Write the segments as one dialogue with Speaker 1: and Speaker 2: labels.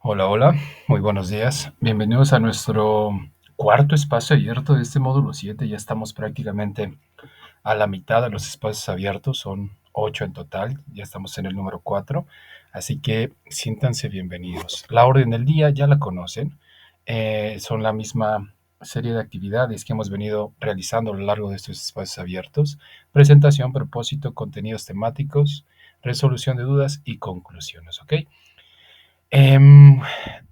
Speaker 1: Hola, hola, muy buenos días. Bienvenidos a nuestro cuarto espacio abierto de este módulo 7. Ya estamos prácticamente a la mitad de los espacios abiertos, son 8 en total, ya estamos en el número 4, así que siéntanse bienvenidos. La orden del día ya la conocen, son la misma serie de actividades que hemos venido realizando a lo largo de estos espacios abiertos: presentación, propósito, contenidos temáticos, resolución de dudas y conclusiones, ¿ok? Em,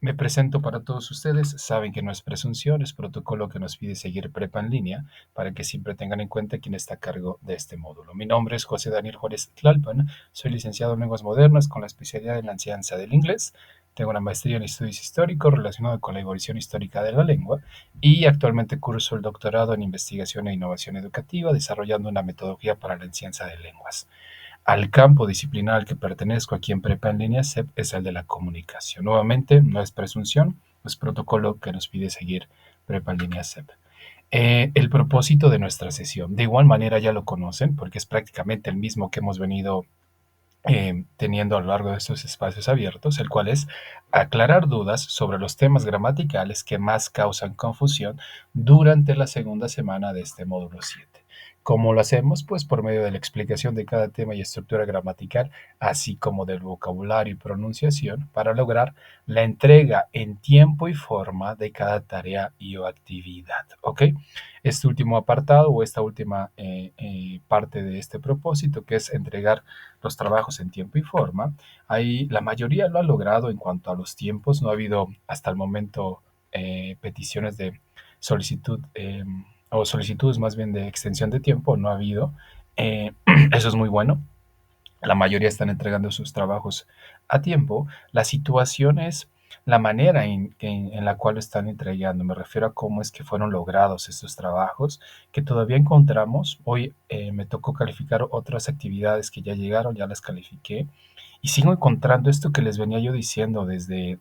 Speaker 1: Me presento para todos ustedes. Saben que no es presunción, es protocolo que nos pide seguir Prepa en línea para que siempre tengan en cuenta quién está a cargo de este módulo. Mi nombre es José Daniel Juárez Tlalpan, soy licenciado en Lenguas Modernas con la especialidad en la enseñanza del inglés. Tengo una maestría en estudios históricos relacionado con la evolución histórica de la lengua y actualmente curso el doctorado en investigación e innovación educativa desarrollando una metodología para la enseñanza de lenguas. Al campo disciplinar al que pertenezco aquí en Prepa en línea CEP es el de la comunicación. Nuevamente, no es presunción, es protocolo que nos pide seguir Prepa en línea CEP. El propósito de nuestra sesión, de igual manera ya lo conocen porque es prácticamente el mismo que hemos venido teniendo a lo largo de estos espacios abiertos, el cual es aclarar dudas sobre los temas gramaticales que más causan confusión durante la segunda semana de este módulo 7. ¿Cómo lo hacemos? Pues por medio de la explicación de cada tema y estructura gramatical, así como del vocabulario y pronunciación, para lograr la entrega en tiempo y forma de cada tarea y o actividad. ¿Ok? Este último apartado o esta última parte de este propósito, que es entregar los trabajos en tiempo y forma, ahí la mayoría lo ha logrado en cuanto a los tiempos. No ha habido hasta el momento peticiones de solicitud o solicitudes más bien de extensión de tiempo, no ha habido. Eso es muy bueno. La mayoría están entregando sus trabajos a tiempo. La situación es la manera en la cual lo están entregando. Me refiero a cómo es que fueron logrados estos trabajos, que todavía encontramos. Hoy me tocó calificar otras actividades que ya llegaron, ya las califiqué. Y sigo encontrando esto que les venía yo diciendo desde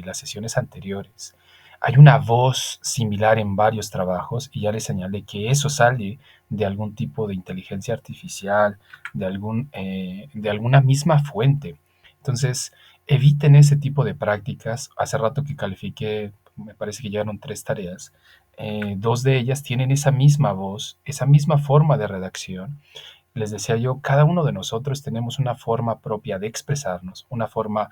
Speaker 1: las sesiones anteriores. Hay una voz similar en varios trabajos y ya les señalé que eso sale de algún tipo de inteligencia artificial, de alguna misma fuente. Entonces, eviten ese tipo de prácticas. Hace rato que califiqué, me parece que llegaron 3 tareas. Dos de ellas tienen esa misma voz, esa misma forma de redacción. Les decía yo, cada uno de nosotros tenemos una forma propia de expresarnos, una forma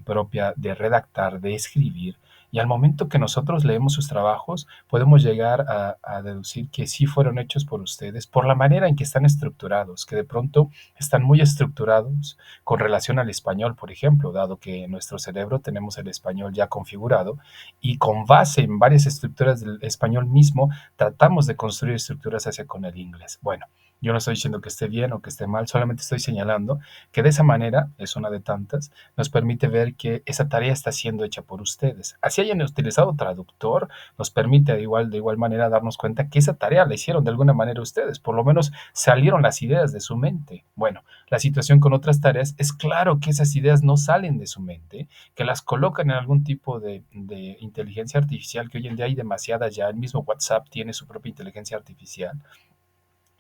Speaker 1: propia de redactar, de escribir, y al momento que nosotros leemos sus trabajos, podemos llegar a deducir que sí fueron hechos por ustedes, por la manera en que están estructurados, que de pronto están muy estructurados con relación al español, por ejemplo, dado que en nuestro cerebro tenemos el español ya configurado, y con base en varias estructuras del español mismo, tratamos de construir estructuras hacia con el inglés. Bueno, yo no estoy diciendo que esté bien o que esté mal, solamente estoy señalando que de esa manera, es una de tantas, nos permite ver que esa tarea está siendo hecha por ustedes. Así hayan utilizado traductor, nos permite de igual manera darnos cuenta que esa tarea la hicieron de alguna manera ustedes, por lo menos salieron las ideas de su mente. Bueno, la situación con otras tareas es claro que esas ideas no salen de su mente, que las colocan en algún tipo de inteligencia artificial, que hoy en día hay demasiadas ya, el mismo WhatsApp tiene su propia inteligencia artificial,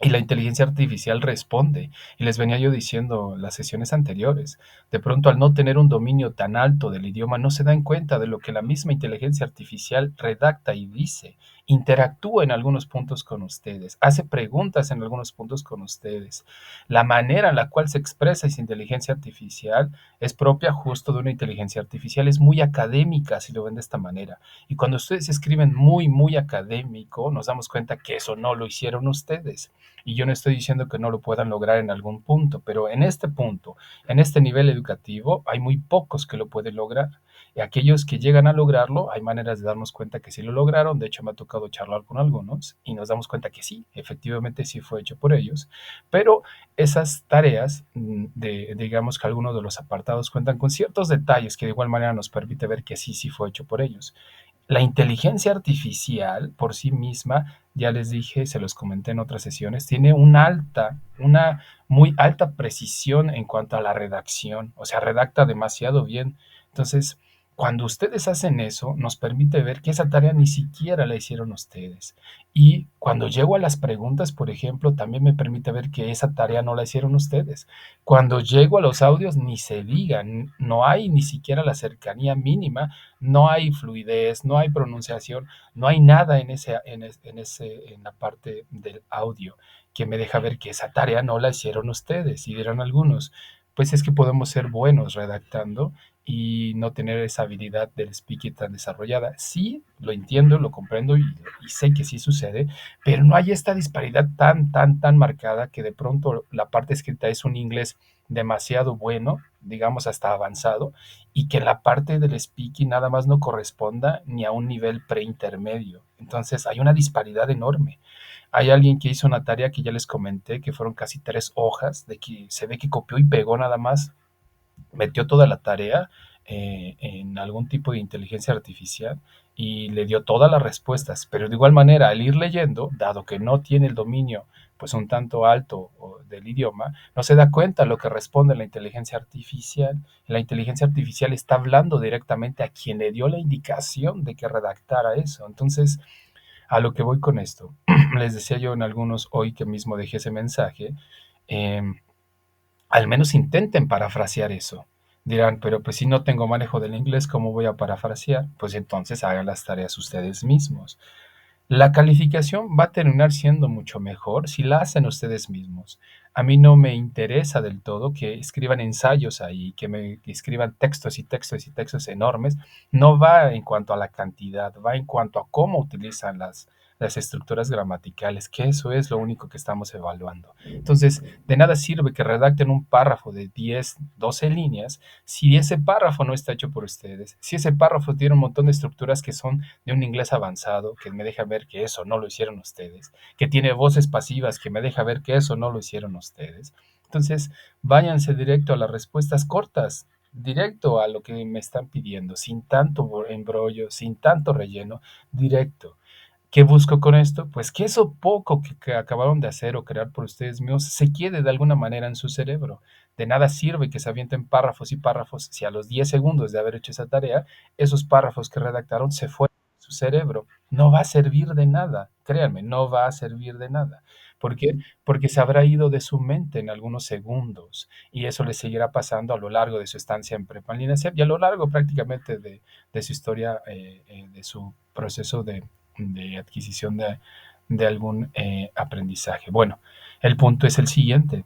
Speaker 1: y la inteligencia artificial responde. Y les venía yo diciendo en las sesiones anteriores, de pronto al no tener un dominio tan alto del idioma, no se dan cuenta de lo que la misma inteligencia artificial redacta y dice. Interactúa en algunos puntos con ustedes, hace preguntas en algunos puntos con ustedes. La manera en la cual se expresa esa inteligencia artificial es propia justo de una inteligencia artificial, es muy académica, si lo ven de esta manera. Y cuando ustedes escriben muy, muy académico, nos damos cuenta que eso no lo hicieron ustedes. Y yo no estoy diciendo que no lo puedan lograr en algún punto, pero en este punto, en este nivel educativo, hay muy pocos que lo pueden lograr. Y aquellos que llegan a lograrlo, hay maneras de darnos cuenta que sí lo lograron. De hecho, me ha tocado charlar con algunos y nos damos cuenta que sí, efectivamente sí fue hecho por ellos. Pero esas tareas, digamos que algunos de los apartados cuentan con ciertos detalles que de igual manera nos permite ver que sí, sí fue hecho por ellos. La inteligencia artificial por sí misma ya les dije, se los comenté en otras sesiones, tiene una muy alta precisión en cuanto a la redacción, o sea, redacta demasiado bien. Entonces, cuando ustedes hacen eso, nos permite ver que esa tarea ni siquiera la hicieron ustedes. Y cuando llego a las preguntas, por ejemplo, también me permite ver que esa tarea no la hicieron ustedes. Cuando llego a los audios, ni se digan, no hay ni siquiera la cercanía mínima, no hay fluidez, no hay pronunciación, no hay nada en la parte del audio que me deja ver que esa tarea no la hicieron ustedes. Y dirán algunos, pues es que podemos ser buenos redactando y no tener esa habilidad del speaking tan desarrollada. Sí, lo entiendo, lo comprendo y sé que sí sucede, pero no hay esta disparidad tan marcada que de pronto la parte escrita es un inglés demasiado bueno, digamos hasta avanzado, y que la parte del speaking nada más no corresponda ni a un nivel preintermedio. Entonces hay una disparidad enorme. Hay alguien que hizo una tarea que ya les comenté, que fueron casi 3 hojas, de que se ve que copió y pegó nada más, metió toda la tarea en algún tipo de inteligencia artificial y le dio todas las respuestas, pero de igual manera al ir leyendo, dado que no tiene el dominio pues un tanto alto del idioma, no se da cuenta lo que responde la inteligencia artificial. La inteligencia artificial está hablando directamente a quien le dio la indicación de que redactara eso. Entonces, a lo que voy con esto, les decía yo en algunos hoy que mismo dejé ese mensaje, eh, al menos intenten parafrasear eso. Dirán, pero pues si no tengo manejo del inglés, ¿cómo voy a parafrasear? Pues entonces hagan las tareas ustedes mismos. La calificación va a terminar siendo mucho mejor si la hacen ustedes mismos. A mí no me interesa del todo que escriban ensayos ahí, que escriban textos y textos y textos enormes. No va en cuanto a la cantidad, va en cuanto a cómo utilizan las estructuras gramaticales, que eso es lo único que estamos evaluando. Entonces, de nada sirve que redacten un párrafo de 10, 12 líneas si ese párrafo no está hecho por ustedes, si ese párrafo tiene un montón de estructuras que son de un inglés avanzado, que me deja ver que eso no lo hicieron ustedes, que tiene voces pasivas, que me deja ver que eso no lo hicieron ustedes. Entonces, váyanse directo a las respuestas cortas, directo a lo que me están pidiendo, sin tanto embrollo, sin tanto relleno, directo. ¿Qué busco con esto? Pues que eso poco que acabaron de hacer o crear por ustedes mismos se quede de alguna manera en su cerebro. De nada sirve que se avienten párrafos y párrafos si a los 10 segundos de haber hecho esa tarea, esos párrafos que redactaron se fueron de su cerebro. No va a servir de nada, créanme, no va a servir de nada. ¿Por qué? Porque se habrá ido de su mente en algunos segundos y eso le seguirá pasando a lo largo de su estancia en Prepa en línea CEP y a lo largo prácticamente de su historia, de su proceso de adquisición de algún aprendizaje. Bueno, el punto es el siguiente.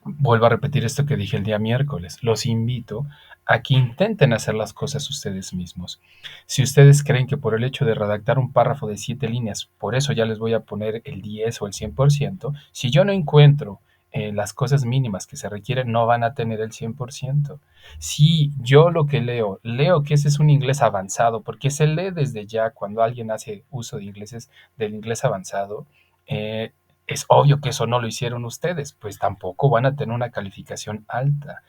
Speaker 1: Vuelvo a repetir esto que dije el día miércoles. Los invito a que intenten hacer las cosas ustedes mismos. Si ustedes creen que por el hecho de redactar un párrafo de 7 líneas, por eso ya les voy a poner el 10 o el 100%, si yo no encuentro las cosas mínimas que se requieren, no van a tener el 100%. Si yo lo que leo que ese es un inglés avanzado, porque se lee desde ya cuando alguien hace uso de ingleses, del inglés avanzado, es obvio que eso no lo hicieron ustedes, pues tampoco van a tener una calificación alta.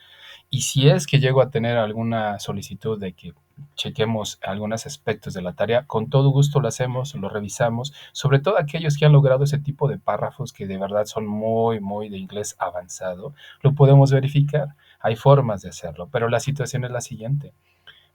Speaker 1: Y si es que llego a tener alguna solicitud de que chequemos algunos aspectos de la tarea, con todo gusto lo hacemos, lo revisamos, sobre todo aquellos que han logrado ese tipo de párrafos que de verdad son muy de inglés avanzado, lo podemos verificar. Hay formas de hacerlo, pero la situación es la siguiente.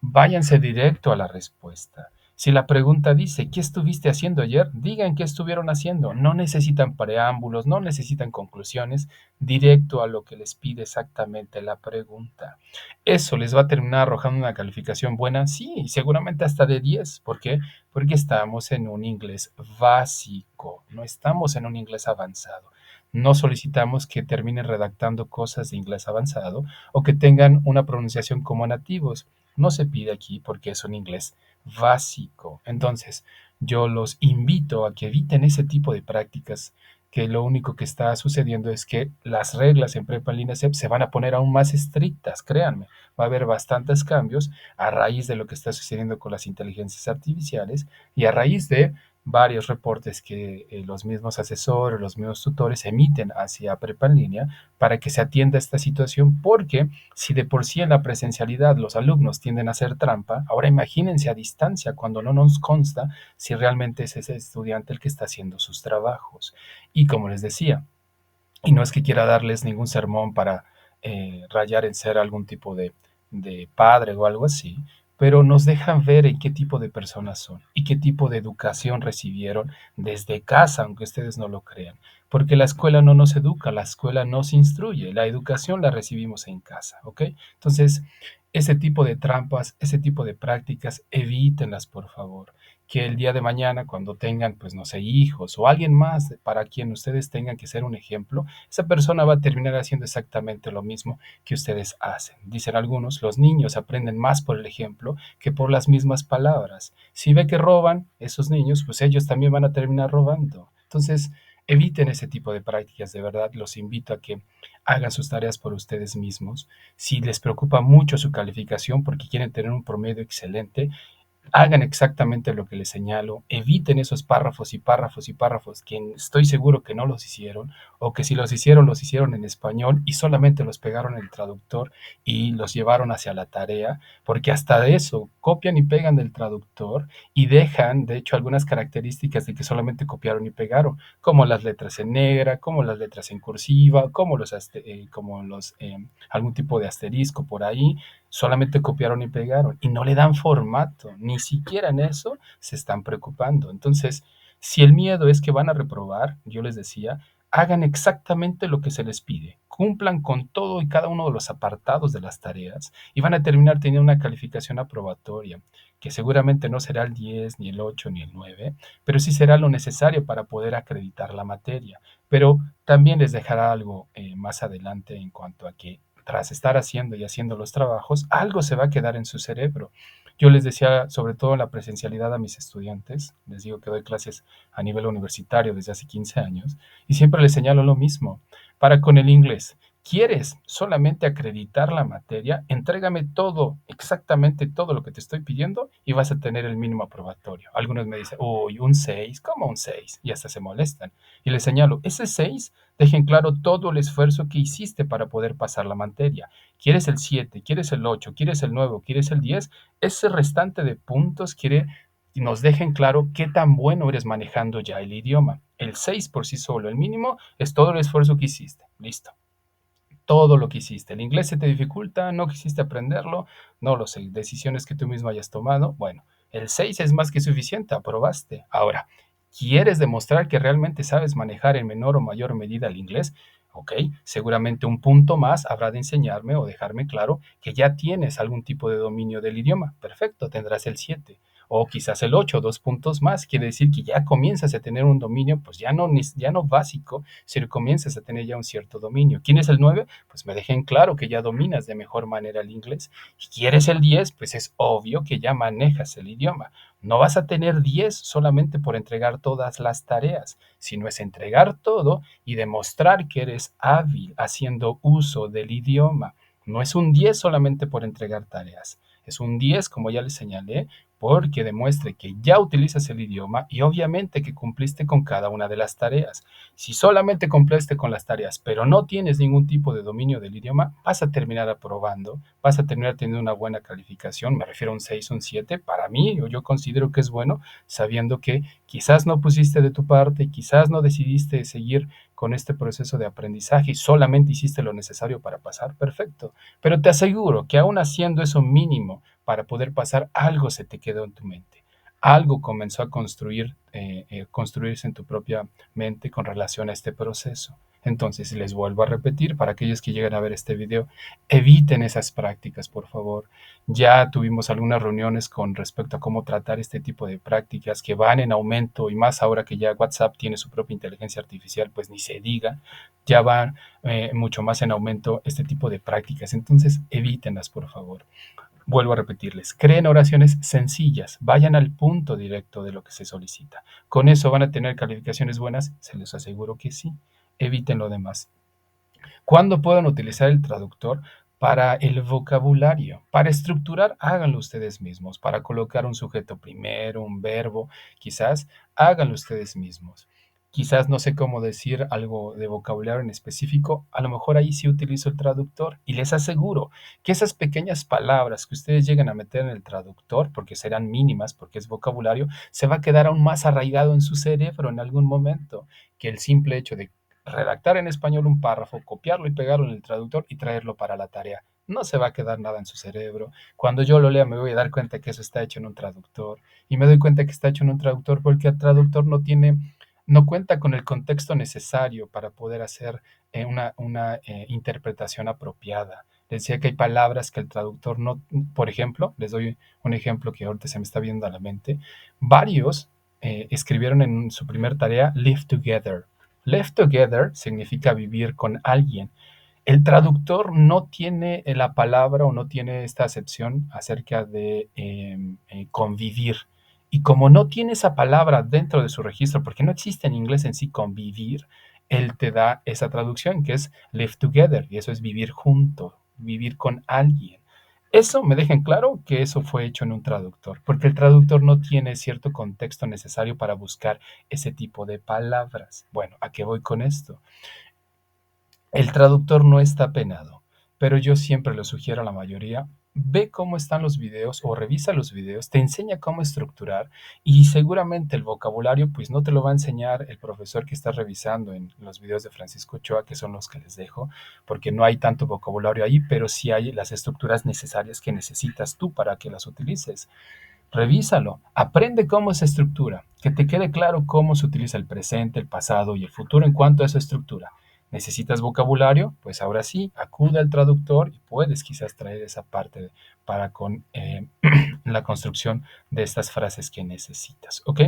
Speaker 1: Váyanse directo a la respuesta. Si la pregunta dice, ¿qué estuviste haciendo ayer? Digan qué estuvieron haciendo. No necesitan preámbulos, no necesitan conclusiones, directo a lo que les pide exactamente la pregunta. ¿Eso les va a terminar arrojando una calificación buena? Sí, seguramente hasta de 10. ¿Por qué? Porque estamos en un inglés básico, no estamos en un inglés avanzado. No solicitamos que terminen redactando cosas de inglés avanzado o que tengan una pronunciación como nativos. No se pide aquí porque es un inglés básico. Entonces, yo los invito a que eviten ese tipo de prácticas, que lo único que está sucediendo es que las reglas en Prepa en línea CEP se van a poner aún más estrictas, créanme. Va a haber bastantes cambios a raíz de lo que está sucediendo con las inteligencias artificiales y a raíz de varios reportes que los mismos asesores, los mismos tutores emiten hacia Prepa en línea para que se atienda esta situación, porque si de por sí en la presencialidad los alumnos tienden a hacer trampa, ahora imagínense a distancia cuando no nos consta si realmente es ese estudiante el que está haciendo sus trabajos. Y como les decía, y no es que quiera darles ningún sermón para rayar en ser algún tipo de padre o algo así, pero nos dejan ver en qué tipo de personas son y qué tipo de educación recibieron desde casa, aunque ustedes no lo crean. Porque la escuela no nos educa, la escuela nos instruye, la educación la recibimos en casa, ¿ok? Entonces, ese tipo de trampas, ese tipo de prácticas, evítenlas, por favor, que el día de mañana, cuando tengan, pues no sé, hijos o alguien más para quien ustedes tengan que ser un ejemplo, esa persona va a terminar haciendo exactamente lo mismo que ustedes hacen. Dicen algunos, los niños aprenden más por el ejemplo que por las mismas palabras. Si ve que roban esos niños, pues ellos también van a terminar robando. Entonces, eviten ese tipo de prácticas, de verdad, los invito a que hagan sus tareas por ustedes mismos. Si les preocupa mucho su calificación porque quieren tener un promedio excelente, hagan exactamente lo que les señalo, eviten esos párrafos y párrafos y párrafos que estoy seguro que no los hicieron, o que si los hicieron en español y solamente los pegaron en el traductor y los llevaron hacia la tarea, porque hasta de eso copian y pegan del traductor y dejan, de hecho, algunas características de que solamente copiaron y pegaron, como las letras en negra, como las letras en cursiva, como algún tipo de asterisco por ahí, solamente copiaron y pegaron y no le dan formato, ni siquiera en eso se están preocupando. Entonces, si el miedo es que van a reprobar, yo les decía, hagan exactamente lo que se les pide, cumplan con todo y cada uno de los apartados de las tareas y van a terminar teniendo una calificación aprobatoria, que seguramente no será el 10 ni el 8 ni el 9, pero sí será lo necesario para poder acreditar la materia. Pero también les dejará algo más adelante en cuanto a que tras estar haciendo y haciendo los trabajos, algo se va a quedar en su cerebro. Yo les decía, sobre todo en la presencialidad a mis estudiantes, les digo que doy clases a nivel universitario desde hace 15 años, y siempre les señalo lo mismo. Para con el inglés, ¿quieres solamente acreditar la materia? Entrégame todo, exactamente todo lo que te estoy pidiendo y vas a tener el mínimo aprobatorio. Algunos me dicen, uy, un 6, ¿cómo un 6? Y hasta se molestan. Y les señalo, ese 6 dejen claro todo el esfuerzo que hiciste para poder pasar la materia. ¿Quieres el 7? ¿Quieres el 8? ¿Quieres el 9? ¿Quieres el 10? Ese restante de puntos quiere que nos dejen claro qué tan bueno eres manejando ya el idioma. El 6 por sí solo, el mínimo, es todo el esfuerzo que hiciste. Listo. Todo lo que hiciste. El inglés se te dificulta, no quisiste aprenderlo, no lo sé, decisiones que tú mismo hayas tomado. Bueno, el 6 es más que suficiente, aprobaste. Ahora, ¿quieres demostrar que realmente sabes manejar en menor o mayor medida el inglés? Ok, seguramente un punto más habrá de enseñarme o dejarme claro que ya tienes algún tipo de dominio del idioma. Perfecto, tendrás el 7 o quizás el 8, 2 puntos más, quiere decir que ya comienzas a tener un dominio, pues ya no básico, sino comienzas a tener ya un cierto dominio. ¿Quién es el 9? Pues me dejen claro que ya dominas de mejor manera el inglés. Si quieres el 10, pues es obvio que ya manejas el idioma. No vas a tener 10 solamente por entregar todas las tareas, sino es entregar todo y demostrar que eres hábil haciendo uso del idioma. No es un 10 solamente por entregar tareas, es un 10, como ya les señalé, porque demuestre que ya utilizas el idioma y obviamente que cumpliste con cada una de las tareas. Si solamente cumpliste con las tareas, pero no tienes ningún tipo de dominio del idioma, vas a terminar aprobando, vas a terminar teniendo una buena calificación, me refiero a un 6, un 7, para mí, yo considero que es bueno, sabiendo que quizás no pusiste de tu parte, quizás no decidiste seguir con este proceso de aprendizaje y solamente hiciste lo necesario para pasar, perfecto. Pero te aseguro que aún haciendo eso mínimo para poder pasar, algo se te quedó en tu mente. Algo comenzó a construirse en tu propia mente con relación a este proceso. Entonces, les vuelvo a repetir, para aquellos que lleguen a ver este video, eviten esas prácticas, por favor. Ya tuvimos algunas reuniones con respecto a cómo tratar este tipo de prácticas que van en aumento y más ahora que ya WhatsApp tiene su propia inteligencia artificial, pues ni se diga, ya van mucho más en aumento este tipo de prácticas. Entonces, evítenlas, por favor. Vuelvo a repetirles, creen oraciones sencillas, vayan al punto directo de lo que se solicita. ¿Con eso van a tener calificaciones buenas? Se les aseguro que sí. Eviten lo demás. ¿Cuándo pueden utilizar el traductor? Para el vocabulario, para estructurar, háganlo ustedes mismos. Para colocar un sujeto primero, un verbo, quizás háganlo ustedes mismos. Quizás no sé cómo decir algo de vocabulario en específico, a lo mejor ahí sí utilizo el traductor y les aseguro que esas pequeñas palabras que ustedes llegan a meter en el traductor, porque serán mínimas, porque es vocabulario, se va a quedar aún más arraigado en su cerebro en algún momento que el simple hecho de redactar en español un párrafo, copiarlo y pegarlo en el traductor y traerlo para la tarea. No se va a quedar nada en su cerebro. Cuando yo lo lea me voy a dar cuenta que eso está hecho en un traductor y me doy cuenta que está hecho en un traductor porque el traductor no cuenta con el contexto necesario para poder hacer una interpretación apropiada. Les decía que hay palabras que el traductor no, por ejemplo, les doy un ejemplo que ahorita se me está viendo a la mente. Varios escribieron en su primer tarea live together. Live together significa vivir con alguien. El traductor no tiene la palabra o no tiene esta acepción acerca de convivir. Y como no tiene esa palabra dentro de su registro, porque no existe en inglés en sí convivir, él te da esa traducción que es live together, y eso es vivir junto, vivir con alguien. Eso me deja en claro que eso fue hecho en un traductor, porque el traductor no tiene cierto contexto necesario para buscar ese tipo de palabras. Bueno, ¿a qué voy con esto? El traductor no está penado, pero yo siempre lo sugiero a la mayoría, ve cómo están los videos o revisa los videos, te enseña cómo estructurar y seguramente el vocabulario pues no te lo va a enseñar el profesor que está revisando en los videos de Francisco Ochoa, que son los que les dejo, porque no hay tanto vocabulario ahí, pero sí hay las estructuras necesarias que necesitas tú para que las utilices. Revísalo, aprende cómo se estructura, que te quede claro cómo se utiliza el presente, el pasado y el futuro en cuanto a esa estructura. ¿Necesitas vocabulario? Pues ahora sí, acude al traductor y puedes quizás traer esa parte para con la construcción de estas frases que necesitas, ¿ok?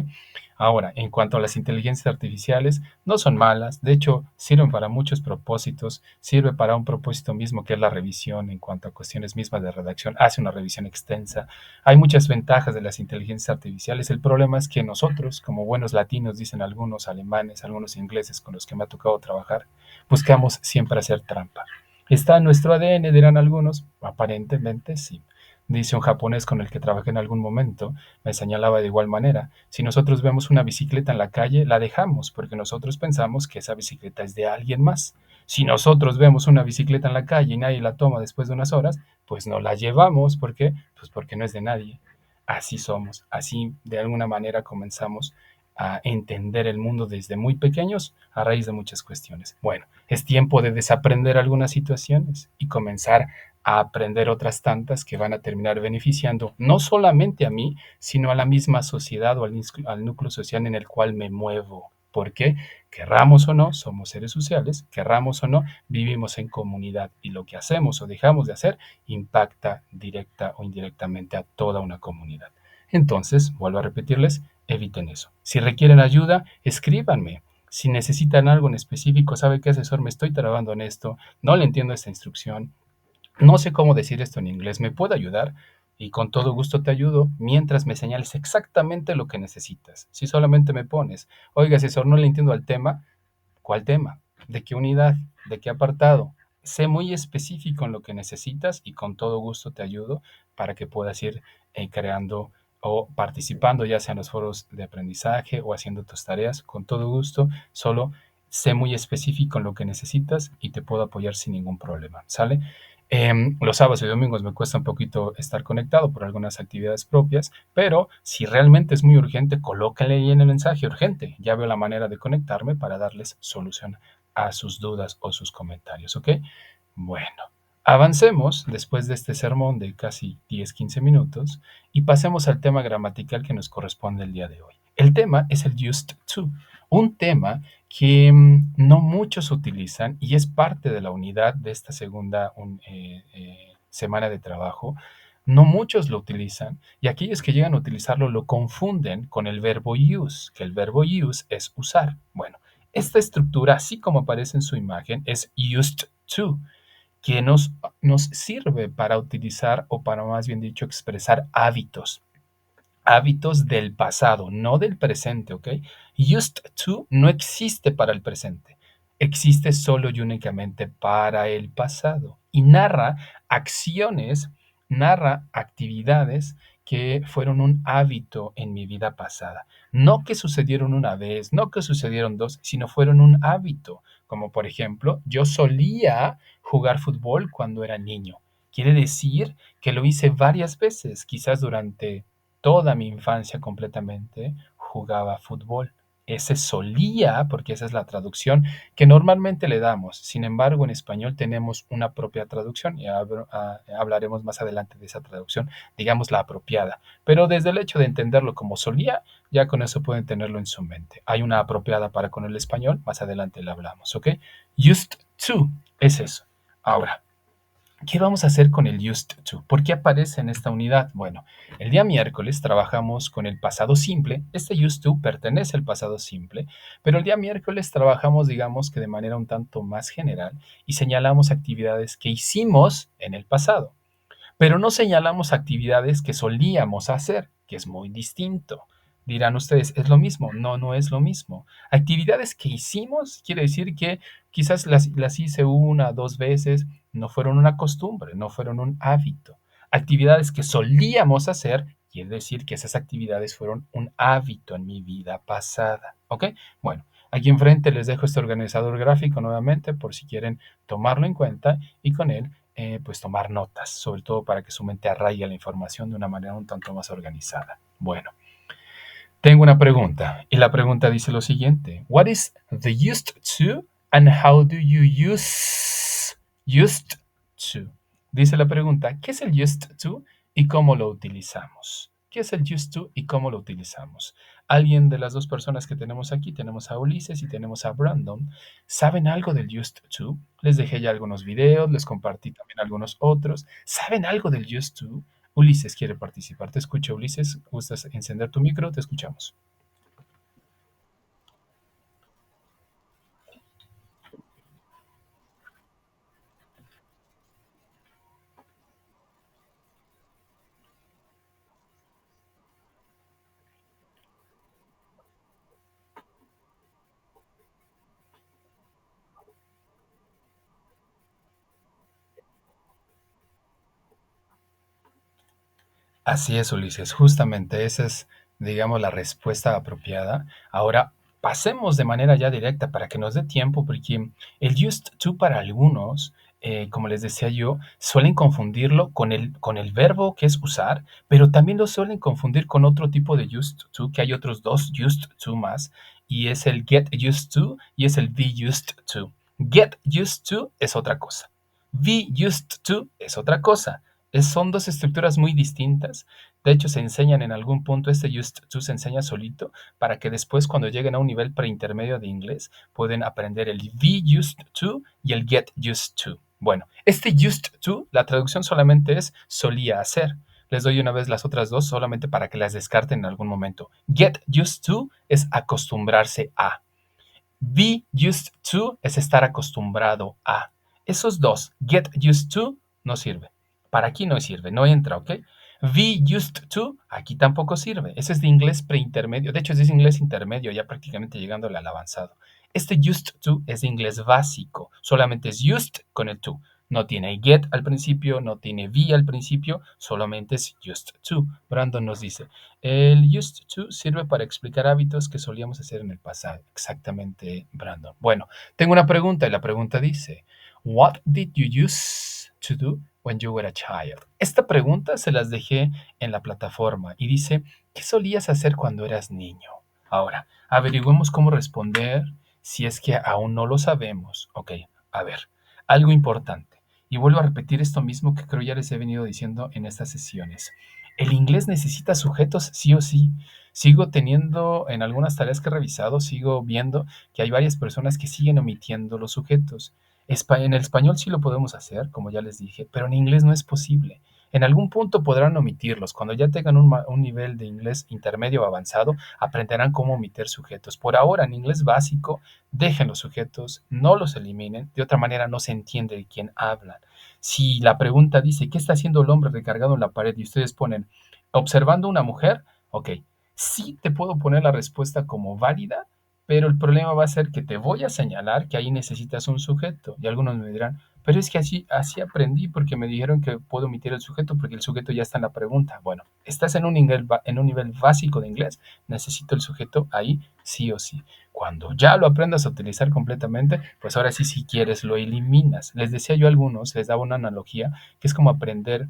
Speaker 1: Ahora, en cuanto a las inteligencias artificiales, no son malas, de hecho, sirven para muchos propósitos, sirve para un propósito mismo que es la revisión en cuanto a cuestiones mismas de redacción, hace una revisión extensa. Hay muchas ventajas de las inteligencias artificiales. El problema es que nosotros, como buenos latinos, dicen algunos alemanes, algunos ingleses con los que me ha tocado trabajar, buscamos siempre hacer trampa. ¿Está en nuestro ADN? Dirán algunos. Aparentemente sí. Dice un japonés con el que trabajé en algún momento, me señalaba de igual manera, si nosotros vemos una bicicleta en la calle, la dejamos porque nosotros pensamos que esa bicicleta es de alguien más. Si nosotros vemos una bicicleta en la calle y nadie la toma después de unas horas, pues no la llevamos. ¿Por qué? Pues porque no es de nadie. Así somos, así de alguna manera comenzamos a entender el mundo desde muy pequeños a raíz de muchas cuestiones. Bueno, es tiempo de desaprender algunas situaciones y comenzar a aprender otras tantas que van a terminar beneficiando no solamente a mí, sino a la misma sociedad o al núcleo social en el cual me muevo. Porque, querramos o no, somos seres sociales, querramos o no, vivimos en comunidad y lo que hacemos o dejamos de hacer impacta directa o indirectamente a toda una comunidad. Entonces, vuelvo a repetirles, eviten eso. Si requieren ayuda, escríbanme. Si necesitan algo en específico, ¿sabe qué, asesor? Me estoy trabando en esto, no le entiendo esta instrucción, no sé cómo decir esto en inglés, ¿me puede ayudar? Y con todo gusto te ayudo mientras me señales exactamente lo que necesitas. Si solamente me pones, oiga, asesor, no le entiendo al tema, ¿cuál tema? ¿De qué unidad? ¿De qué apartado? Sé muy específico en lo que necesitas y con todo gusto te ayudo para que puedas ir creando o participando ya sea en los foros de aprendizaje o haciendo tus tareas. Con todo gusto, solo sé muy específico en lo que necesitas y te puedo apoyar sin ningún problema. ¿Sale? Los sábados y domingos me cuesta un poquito estar conectado por algunas actividades propias, pero si realmente es muy urgente, colóquenle ahí en el mensaje urgente. Ya veo la manera de conectarme para darles solución a sus dudas o sus comentarios, ¿ok? Bueno, avancemos después de este sermón de casi 10-15 minutos y pasemos al tema gramatical que nos corresponde el día de hoy. El tema es el used to, un tema que no muchos utilizan y es parte de la unidad de esta segunda semana de trabajo. No muchos lo utilizan y aquellos que llegan a utilizarlo lo confunden con el verbo use, que el verbo use es usar. Bueno, esta estructura, así como aparece en su imagen, es used to, que nos sirve para utilizar o para más bien dicho expresar hábitos. Hábitos del pasado, no del presente, ¿ok? Used to no existe para el presente, existe solo y únicamente para el pasado. y narra acciones, narra actividades que fueron un hábito en mi vida pasada. No que sucedieron una vez, no que sucedieron dos, sino fueron un hábito. Como por ejemplo, yo solía jugar fútbol cuando era niño. Quiere decir que lo hice varias veces, quizás durante toda mi infancia completamente jugaba fútbol. Ese solía, porque esa es la traducción que normalmente le damos. Sin embargo, en español tenemos una propia traducción y hablaremos más adelante de esa traducción, digamos la apropiada. Pero desde el hecho de entenderlo como solía, ya con eso pueden tenerlo en su mente. Hay una apropiada para con el español, más adelante la hablamos, ¿ok? Used to es eso. Ahora, ¿qué vamos a hacer con el used to? ¿Por qué aparece en esta unidad? Bueno, el día miércoles trabajamos con el pasado simple. Este used to pertenece al pasado simple, pero el día miércoles trabajamos, digamos que de manera un tanto más general y señalamos actividades que hicimos en el pasado. Pero no señalamos actividades que solíamos hacer, que es muy distinto. Dirán ustedes, ¿es lo mismo? No, no es lo mismo. Actividades que hicimos quiere decir que quizás las hice una, dos veces, no fueron una costumbre, no fueron un hábito. Actividades que solíamos hacer quiere decir que esas actividades fueron un hábito en mi vida pasada. ¿Ok? Bueno, aquí enfrente les dejo este organizador gráfico nuevamente por si quieren tomarlo en cuenta y con él pues tomar notas, sobre todo para que su mente arraigue la información de una manera un tanto más organizada. Bueno, tengo una pregunta y la pregunta dice lo siguiente. What is the used to and how do you use used to? Dice la pregunta, ¿qué es el used to y cómo lo utilizamos? ¿Qué es el used to y cómo lo utilizamos? Alguien de las dos personas que tenemos aquí, tenemos a Ulises y tenemos a Brandon, ¿saben algo del used to? Les dejé ya algunos videos, les compartí también algunos otros. ¿Saben algo del used to? Ulises quiere participar. Te escucho, Ulises. ¿Gustas encender tu micro? Te escuchamos. Así es, Ulises. Justamente esa es, digamos, la respuesta apropiada. Ahora, pasemos de manera ya directa para que nos dé tiempo, porque el used to para algunos, como les decía yo, suelen confundirlo con el verbo que es usar, pero también lo suelen confundir con otro tipo de used to, que hay otros dos used to más, y es el get used to y es el be used to. Get used to es otra cosa. Be used to es otra cosa. Son dos estructuras muy distintas. De hecho, se enseñan en algún punto, este used to se enseña solito para que después cuando lleguen a un nivel preintermedio de inglés pueden aprender el be used to y el get used to. Bueno, este used to, la traducción solamente es solía hacer. Les doy una vez las otras dos solamente para que las descarten en algún momento. Get used to es acostumbrarse a. Be used to es estar acostumbrado a. Esos dos, get used to, no sirve. Para aquí no sirve, no entra, ¿ok? Be used to, aquí tampoco sirve. Ese es de inglés preintermedio. De hecho, es de inglés intermedio, ya prácticamente llegándole al avanzado. Este used to es de inglés básico. Solamente es used con el to. No tiene get al principio, no tiene be al principio, solamente es used to. Brandon nos dice, el used to sirve para explicar hábitos que solíamos hacer en el pasado. Exactamente, Brandon. Bueno, tengo una pregunta y la pregunta dice, What did you use to do when you were a child? Esta pregunta se las dejé en la plataforma y dice, ¿qué solías hacer cuando eras niño? Ahora, averigüemos cómo responder si es que aún no lo sabemos. Ok, a ver, algo importante. Y vuelvo a repetir esto mismo que creo ya les he venido diciendo en estas sesiones. El inglés necesita sujetos sí o sí. Sigo teniendo, en algunas tareas que he revisado, sigo viendo que hay varias personas que siguen omitiendo los sujetos. En el español sí lo podemos hacer, como ya les dije, pero en inglés no es posible. En algún punto podrán omitirlos. Cuando ya tengan un nivel de inglés intermedio o avanzado, aprenderán cómo omitir sujetos. Por ahora, en inglés básico, dejen los sujetos, no los eliminen. De otra manera, no se entiende de quién hablan. Si la pregunta dice, ¿qué está haciendo el hombre recargado en la pared? Y ustedes ponen, observando una mujer, ok, sí te puedo poner la respuesta como válida, pero el problema va a ser que te voy a señalar que ahí necesitas un sujeto. Y algunos me dirán, pero es que así aprendí porque me dijeron que puedo omitir el sujeto porque el sujeto ya está en la pregunta. Bueno, estás en un nivel básico de inglés, necesito el sujeto ahí sí o sí. Cuando ya lo aprendas a utilizar completamente, pues ahora sí, si quieres, lo eliminas. Les decía yo a algunos, les daba una analogía, que es como aprender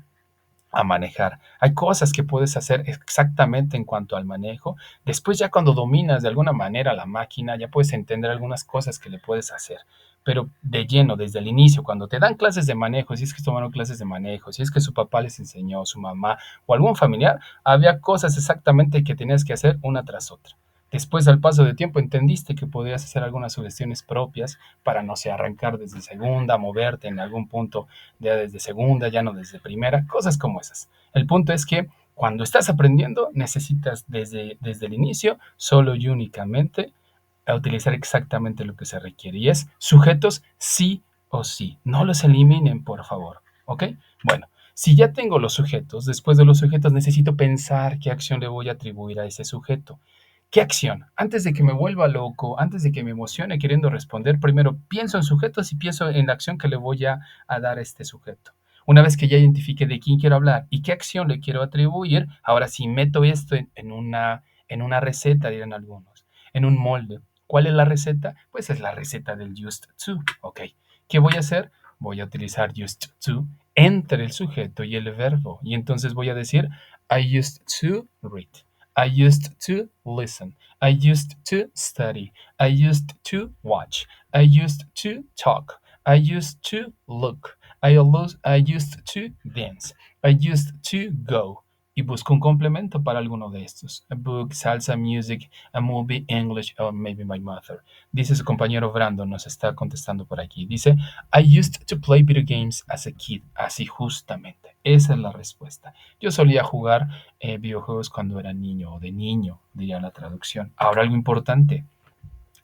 Speaker 1: a manejar. Hay cosas que puedes hacer exactamente en cuanto al manejo. Después ya cuando dominas de alguna manera la máquina, ya puedes entender algunas cosas que le puedes hacer. Pero de lleno, desde el inicio, cuando te dan clases de manejo, si es que tomaron clases de manejo, si es que su papá les enseñó, su mamá o algún familiar, había cosas exactamente que tenías que hacer una tras otra. Después, al paso de tiempo, entendiste que podías hacer algunas sugestiones propias para, no sé, arrancar desde segunda, moverte en algún punto ya desde segunda, ya no desde primera, cosas como esas. El punto es que cuando estás aprendiendo, necesitas desde el inicio solo y únicamente a utilizar exactamente lo que se requiere. Y es sujetos sí o sí. No los eliminen, por favor. ¿Ok? Bueno, si ya tengo los sujetos, después de los sujetos necesito pensar qué acción le voy a atribuir a ese sujeto. ¿Qué acción? Antes de que me vuelva loco, antes de que me emocione queriendo responder, primero pienso en sujetos y pienso en la acción que le voy a dar a este sujeto. Una vez que ya identifique de quién quiero hablar y qué acción le quiero atribuir, ahora sí meto esto en una receta, dirán algunos, en un molde. ¿Cuál es la receta? Pues es la receta del used to. Ok. ¿Qué voy a hacer? Voy a utilizar used to entre el sujeto y el verbo. Y entonces voy a decir, I used to read. I used to listen. I used to study. I used to watch. I used to talk. I used to look. I used to dance. I used to go. Y busco un complemento para alguno de estos. A book, salsa, music, a movie, English, or maybe my mother. Dice su compañero Brandon, nos está contestando por aquí. Dice, I used to play video games as a kid. Así justamente. Esa es la respuesta. Yo solía jugar videojuegos cuando era niño o de niño, diría la traducción. Ahora algo importante.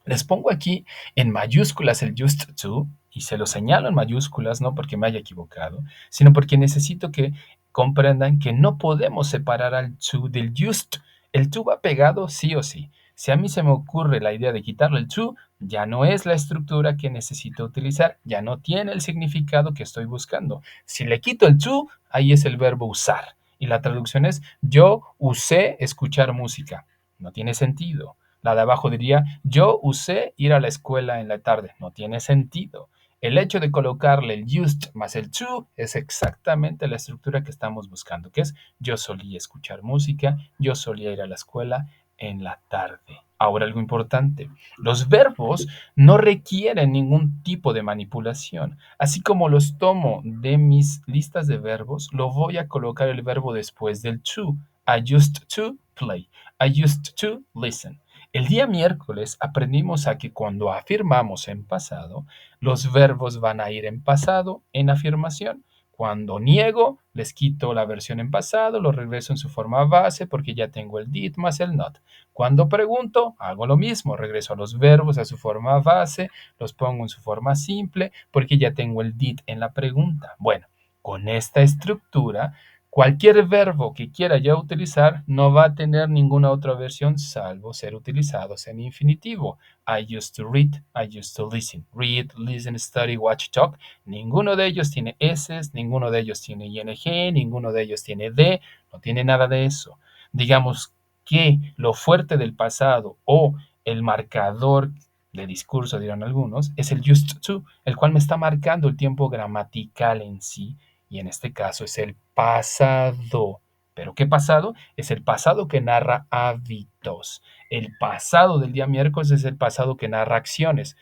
Speaker 1: Les pongo aquí en mayúsculas el used to y se lo señalo en mayúsculas no porque me haya equivocado, sino porque necesito que comprendan que no podemos separar al to del used. El to va pegado sí o sí. Si a mí se me ocurre la idea de quitarle el to, ya no es la estructura que necesito utilizar, ya no tiene el significado que estoy buscando. Si le quito el to, ahí es el verbo usar. Y la traducción es yo usé escuchar música. No tiene sentido. La de abajo diría, yo usé ir a la escuela en la tarde. No tiene sentido. El hecho de colocarle el used más el to es exactamente la estructura que estamos buscando, que es yo solía escuchar música, yo solía ir a la escuela en la tarde. Ahora algo importante, los verbos no requieren ningún tipo de manipulación. Así como los tomo de mis listas de verbos, lo voy a colocar el verbo después del to. I used to play. I used to listen. El día miércoles aprendimos a que cuando afirmamos en pasado, los verbos van a ir en pasado en afirmación. Cuando niego, les quito la versión en pasado, lo regreso en su forma base porque ya tengo el did más el not. Cuando pregunto, hago lo mismo, regreso a los verbos a su forma base, los pongo en su forma simple porque ya tengo el did en la pregunta. Bueno, con esta estructura cualquier verbo que quiera ya utilizar no va a tener ninguna otra versión salvo ser utilizados en infinitivo. I used to read, I used to listen. Read, listen, study, watch, talk. Ninguno de ellos tiene S, ninguno de ellos tiene ing, ninguno de ellos tiene D, no tiene nada de eso. Digamos que lo fuerte del pasado o el marcador de discurso, dirán algunos, es el used to, el cual me está marcando el tiempo gramatical en sí y en este caso es el pasado. ¿Pero qué pasado? Es el pasado que narra hábitos. El pasado del día miércoles es el pasado que narra acciones.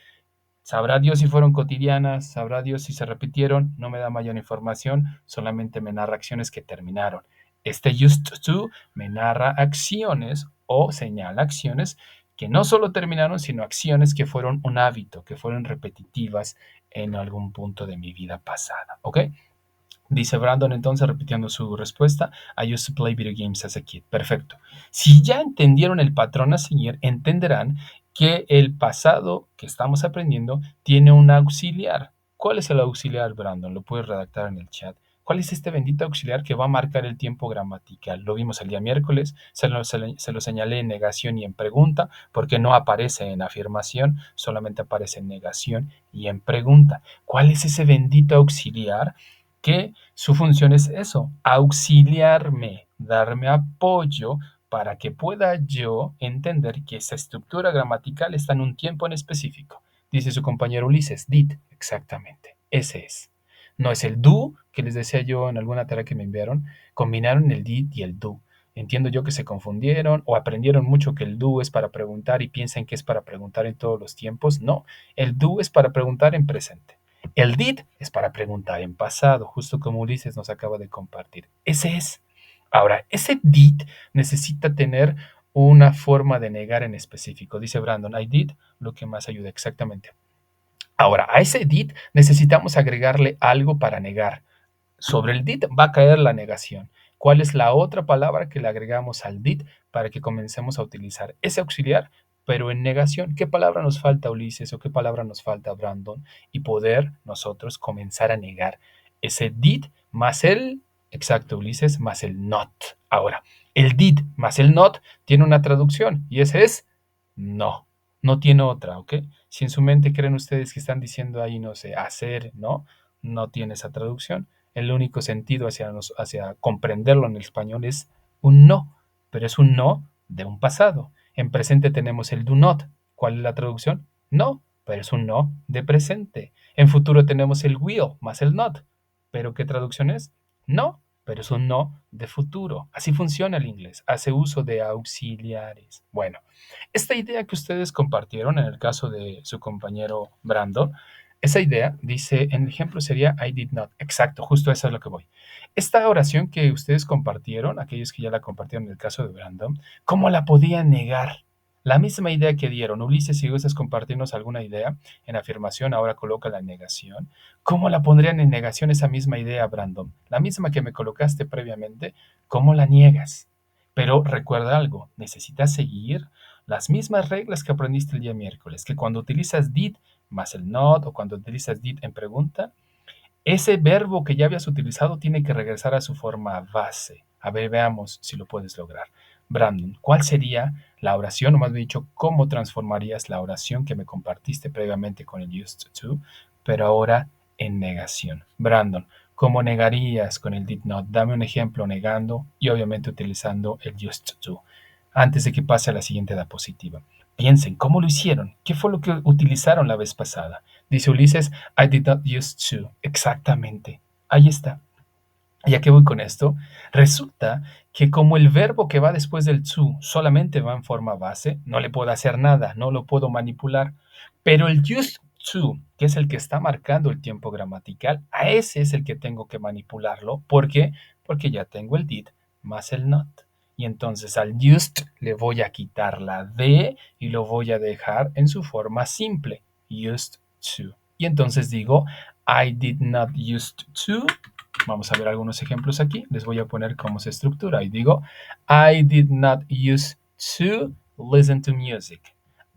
Speaker 1: Sabrá Dios si fueron cotidianas, sabrá Dios si se repitieron, no me da mayor información, solamente me narra acciones que terminaron. Este used to me narra acciones o señala acciones que no solo terminaron, sino acciones que fueron un hábito, que fueron repetitivas en algún punto de mi vida pasada. ¿Ok? Dice Brandon entonces repitiendo su respuesta, I used to play video games as a kid. Perfecto. Si ya entendieron el patrón a seguir, entenderán que el pasado que estamos aprendiendo tiene un auxiliar. ¿Cuál es el auxiliar, Brandon? Lo puedes redactar en el chat. ¿Cuál es este bendito auxiliar que va a marcar el tiempo gramatical? Lo vimos el día miércoles, se lo señalé en negación y en pregunta, porque no aparece en afirmación, solamente aparece en negación y en pregunta. ¿Cuál es ese bendito auxiliar que su función es eso, auxiliarme, darme apoyo para que pueda yo entender que esa estructura gramatical está en un tiempo en específico? Dice su compañero Ulises, did, exactamente, ese es. No es el do, que les decía yo en alguna tarea que me enviaron, combinaron el did y el do. Entiendo yo que se confundieron o aprendieron mucho que el do es para preguntar y piensan que es para preguntar en todos los tiempos. No, el do es para preguntar en presente. El did es para preguntar en pasado, justo como Ulises nos acaba de compartir. Ese es. Ahora, ese did necesita tener una forma de negar en específico. Dice Brandon, I did lo que más ayuda exactamente. Ahora, a ese did necesitamos agregarle algo para negar. Sobre el did va a caer la negación. ¿Cuál es la otra palabra que le agregamos al did para que comencemos a utilizar ese auxiliar, pero en negación? ¿Qué palabra nos falta, Ulises, o qué palabra nos falta, Brandon? Y poder nosotros comenzar a negar ese did más el, exacto, Ulises, más el not. Ahora, el did más el not tiene una traducción y ese es no. No tiene otra, ¿ok? Si en su mente creen ustedes que están diciendo ahí, no sé, hacer, ¿no? No tiene esa traducción. El único sentido hacia comprenderlo en el español es un no, pero es un no de un pasado. En presente tenemos el do not. ¿Cuál es la traducción? No, pero es un no de presente. En futuro tenemos el will más el not. ¿Pero qué traducción es? No, pero es un no de futuro. Así funciona el inglés. Hace uso de auxiliares. Bueno, esta idea que ustedes compartieron en el caso de su compañero Brandon, esa idea dice, en el ejemplo sería I did not. Exacto, justo eso es lo que voy. Esta oración que ustedes compartieron, aquellos que ya la compartieron en el caso de Brandon, ¿cómo la podían negar? La misma idea que dieron. Ulises, si gustas compartirnos alguna idea en afirmación, ahora coloca la negación. ¿Cómo la pondrían en negación esa misma idea, Brandon? La misma que me colocaste previamente, ¿cómo la niegas? Pero recuerda algo, necesitas seguir las mismas reglas que aprendiste el día miércoles, que cuando utilizas did más el not o cuando utilizas did en pregunta, ese verbo que ya habías utilizado tiene que regresar a su forma base. A ver, veamos si lo puedes lograr. Brandon, ¿cuál sería la oración, o más bien dicho, cómo transformarías la oración que me compartiste previamente con el used to, pero ahora en negación? Brandon, ¿cómo negarías con el did not? Dame un ejemplo negando y obviamente utilizando el used to antes de que pase a la siguiente diapositiva. Piensen, ¿cómo lo hicieron? ¿Qué fue lo que utilizaron la vez pasada? Dice Ulises, I did not use to. Exactamente. Ahí está. ¿Y a qué voy con esto? Resulta que como el verbo que va después del to solamente va en forma base, no le puedo hacer nada, no lo puedo manipular. Pero el used to, que es el que está marcando el tiempo gramatical, a ese es el que tengo que manipularlo. ¿Por qué? Porque ya tengo el did más el not. Y entonces al used le voy a quitar la D y lo voy a dejar en su forma simple. Used to. Y entonces digo, I did not used to. Vamos a ver algunos ejemplos aquí. Les voy a poner cómo se estructura. Y digo, I did not use to listen to music.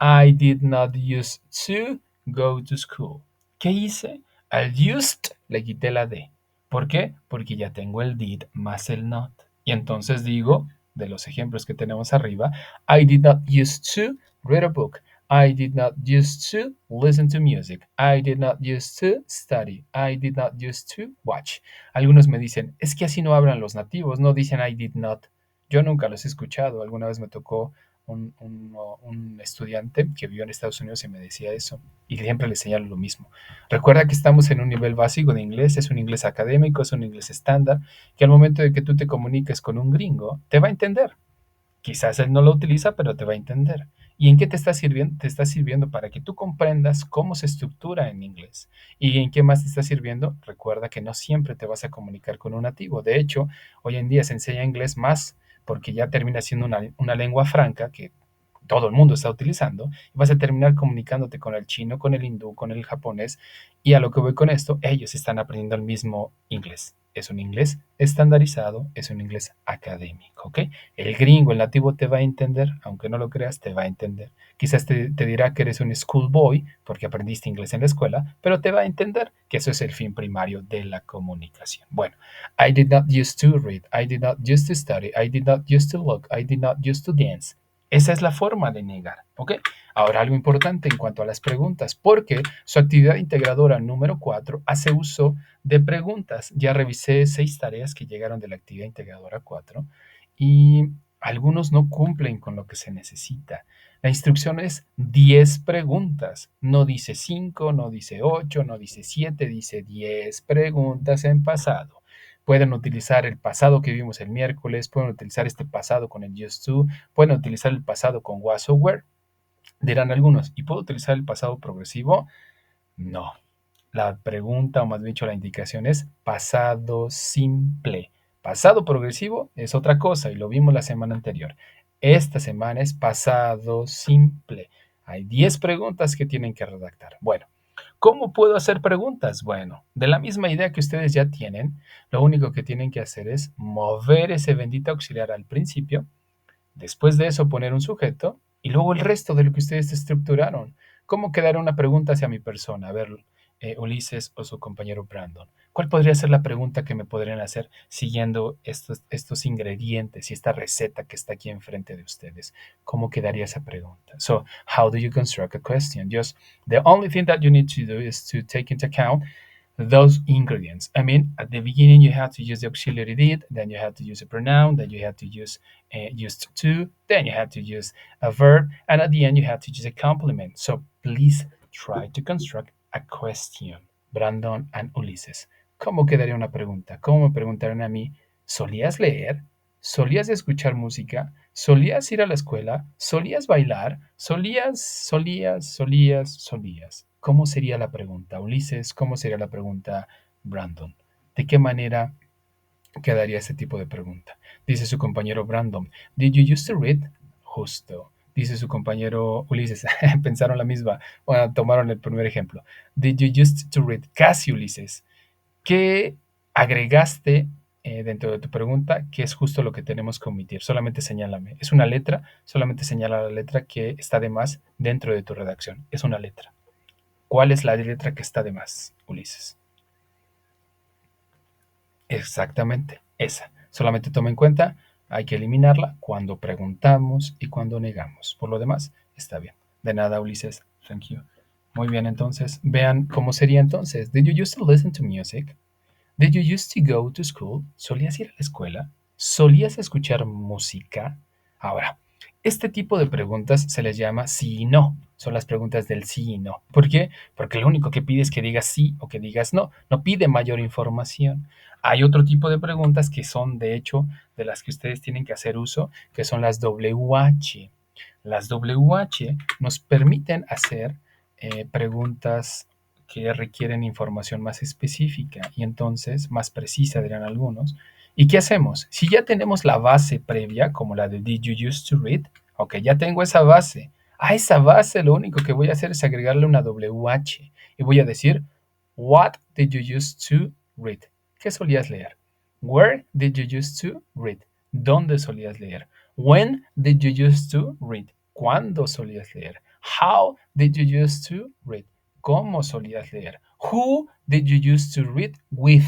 Speaker 1: I did not use to go to school. ¿Qué hice? Al used le quité la D. ¿Por qué? Porque ya tengo el did más el not. Y entonces digo, de los ejemplos que tenemos arriba, I did not use to read a book. I did not use to listen to music. I did not use to study. I did not use to watch. Algunos me dicen, es que así no hablan los nativos, no dicen I did not. Yo nunca los he escuchado. Alguna vez me tocó un estudiante que vivió en Estados Unidos y me decía eso. Y siempre le señalo lo mismo. Recuerda que estamos en un nivel básico de inglés, es un inglés académico, es un inglés estándar, que al momento de que tú te comuniques con un gringo, te va a entender. Quizás él no lo utiliza, pero te va a entender. ¿Y en qué te está sirviendo? Te está sirviendo para que tú comprendas cómo se estructura en inglés. ¿Y en qué más te está sirviendo? Recuerda que no siempre te vas a comunicar con un nativo. De hecho, hoy en día se enseña inglés más porque ya termina siendo una lengua franca que todo el mundo está utilizando, y vas a terminar comunicándote con el chino, con el hindú, con el japonés, y a lo que voy con esto, ellos están aprendiendo el mismo inglés. es un inglés estandarizado, es un inglés académico, ¿ok? El gringo, el nativo te va a entender, aunque no lo creas, te va a entender. Quizás te dirá que eres un schoolboy porque aprendiste inglés en la escuela, pero te va a entender que eso es el fin primario de la comunicación. Bueno, I did not used to read, I did not used to study, I did not used to look, I did not used to dance. Esa es la forma de negar, ¿ok? Ahora algo importante en cuanto a las preguntas, porque su actividad integradora número 4 hace uso de preguntas. Ya revisé 6 tareas que llegaron de la actividad integradora 4 y algunos no cumplen con lo que se necesita. La instrucción es 10 preguntas. No dice 5, no dice 8, no dice 7, dice 10 preguntas en pasado. Pueden utilizar el pasado que vimos el miércoles, pueden utilizar este pasado con el used to, pueden utilizar el pasado con was o were. Dirán algunos, ¿y puedo utilizar el pasado progresivo? No. La pregunta, o más dicho, la indicación es pasado simple. Pasado progresivo es otra cosa y lo vimos la semana anterior. Esta semana es pasado simple. Hay 10 preguntas que tienen que redactar. Bueno, ¿cómo puedo hacer preguntas? Bueno, de la misma idea que ustedes ya tienen, lo único que tienen que hacer es mover ese bendito auxiliar al principio. Después de eso, poner un sujeto y luego el resto de lo que ustedes estructuraron. ¿Cómo quedará una pregunta hacia mi persona? A ver, Ulises o su compañero Brandon. ¿Cuál podría ser la pregunta que me podrían hacer siguiendo estos ingredientes y esta receta que está aquí enfrente de ustedes? ¿Cómo quedaría esa pregunta? So, how do you construct a question? Just the only thing that you need to do is to take into account those ingredients. I mean, at the beginning, you have to use the auxiliary did, then you have to use a pronoun, then you have to use used to, then you have to use a verb, and at the end, you have to use a complement. So please try to construct a question. Brandon and Ulises. ¿Cómo quedaría una pregunta? ¿Cómo me preguntaron a mí? ¿Solías leer? ¿Solías escuchar música? ¿Solías ir a la escuela? ¿Solías bailar? ¿Solías? ¿Cómo sería la pregunta, Ulises? ¿Cómo sería la pregunta, Brandon? ¿De qué manera quedaría ese tipo de pregunta? Dice su compañero Brandon, ¿Did you used to read? Justo. Dice su compañero Ulises, pensaron la misma, bueno, tomaron el primer ejemplo. ¿Did you used to read? Casi, Ulises. ¿Qué agregaste dentro de tu pregunta? Que es justo lo que tenemos que omitir. Solamente señálame. Es una letra, solamente señala la letra que está de más dentro de tu redacción. Es una letra. ¿Cuál es la letra que está de más, Ulises? Exactamente, esa. Solamente toma en cuenta, hay que eliminarla cuando preguntamos y cuando negamos. Por lo demás, está bien. De nada, Ulises. Thank you. Muy bien, entonces, vean cómo sería entonces. Did you used to listen to music? Did you used to go to school? ¿Solías ir a la escuela? ¿Solías escuchar música? Ahora, este tipo de preguntas se les llama sí y no. Son las preguntas del sí y no. ¿Por qué? Porque lo único que pide es que digas sí o que digas no. No pide mayor información. Hay otro tipo de preguntas que son, de hecho, de las que ustedes tienen que hacer uso, que son las WH. Las WH nos permiten hacer preguntas que requieren información más específica y entonces más precisa, dirán algunos. ¿Y qué hacemos? Si ya tenemos la base previa, como la de Did you used to read? Ok, ya tengo esa base. A esa base lo único que voy a hacer es agregarle una WH y voy a decir, What did you used to read? ¿Qué solías leer? Where did you used to read? ¿Dónde solías leer? When did you used to read? ¿Cuándo solías leer? How did you used to read? ¿Cómo solías leer? Who did you used to read with?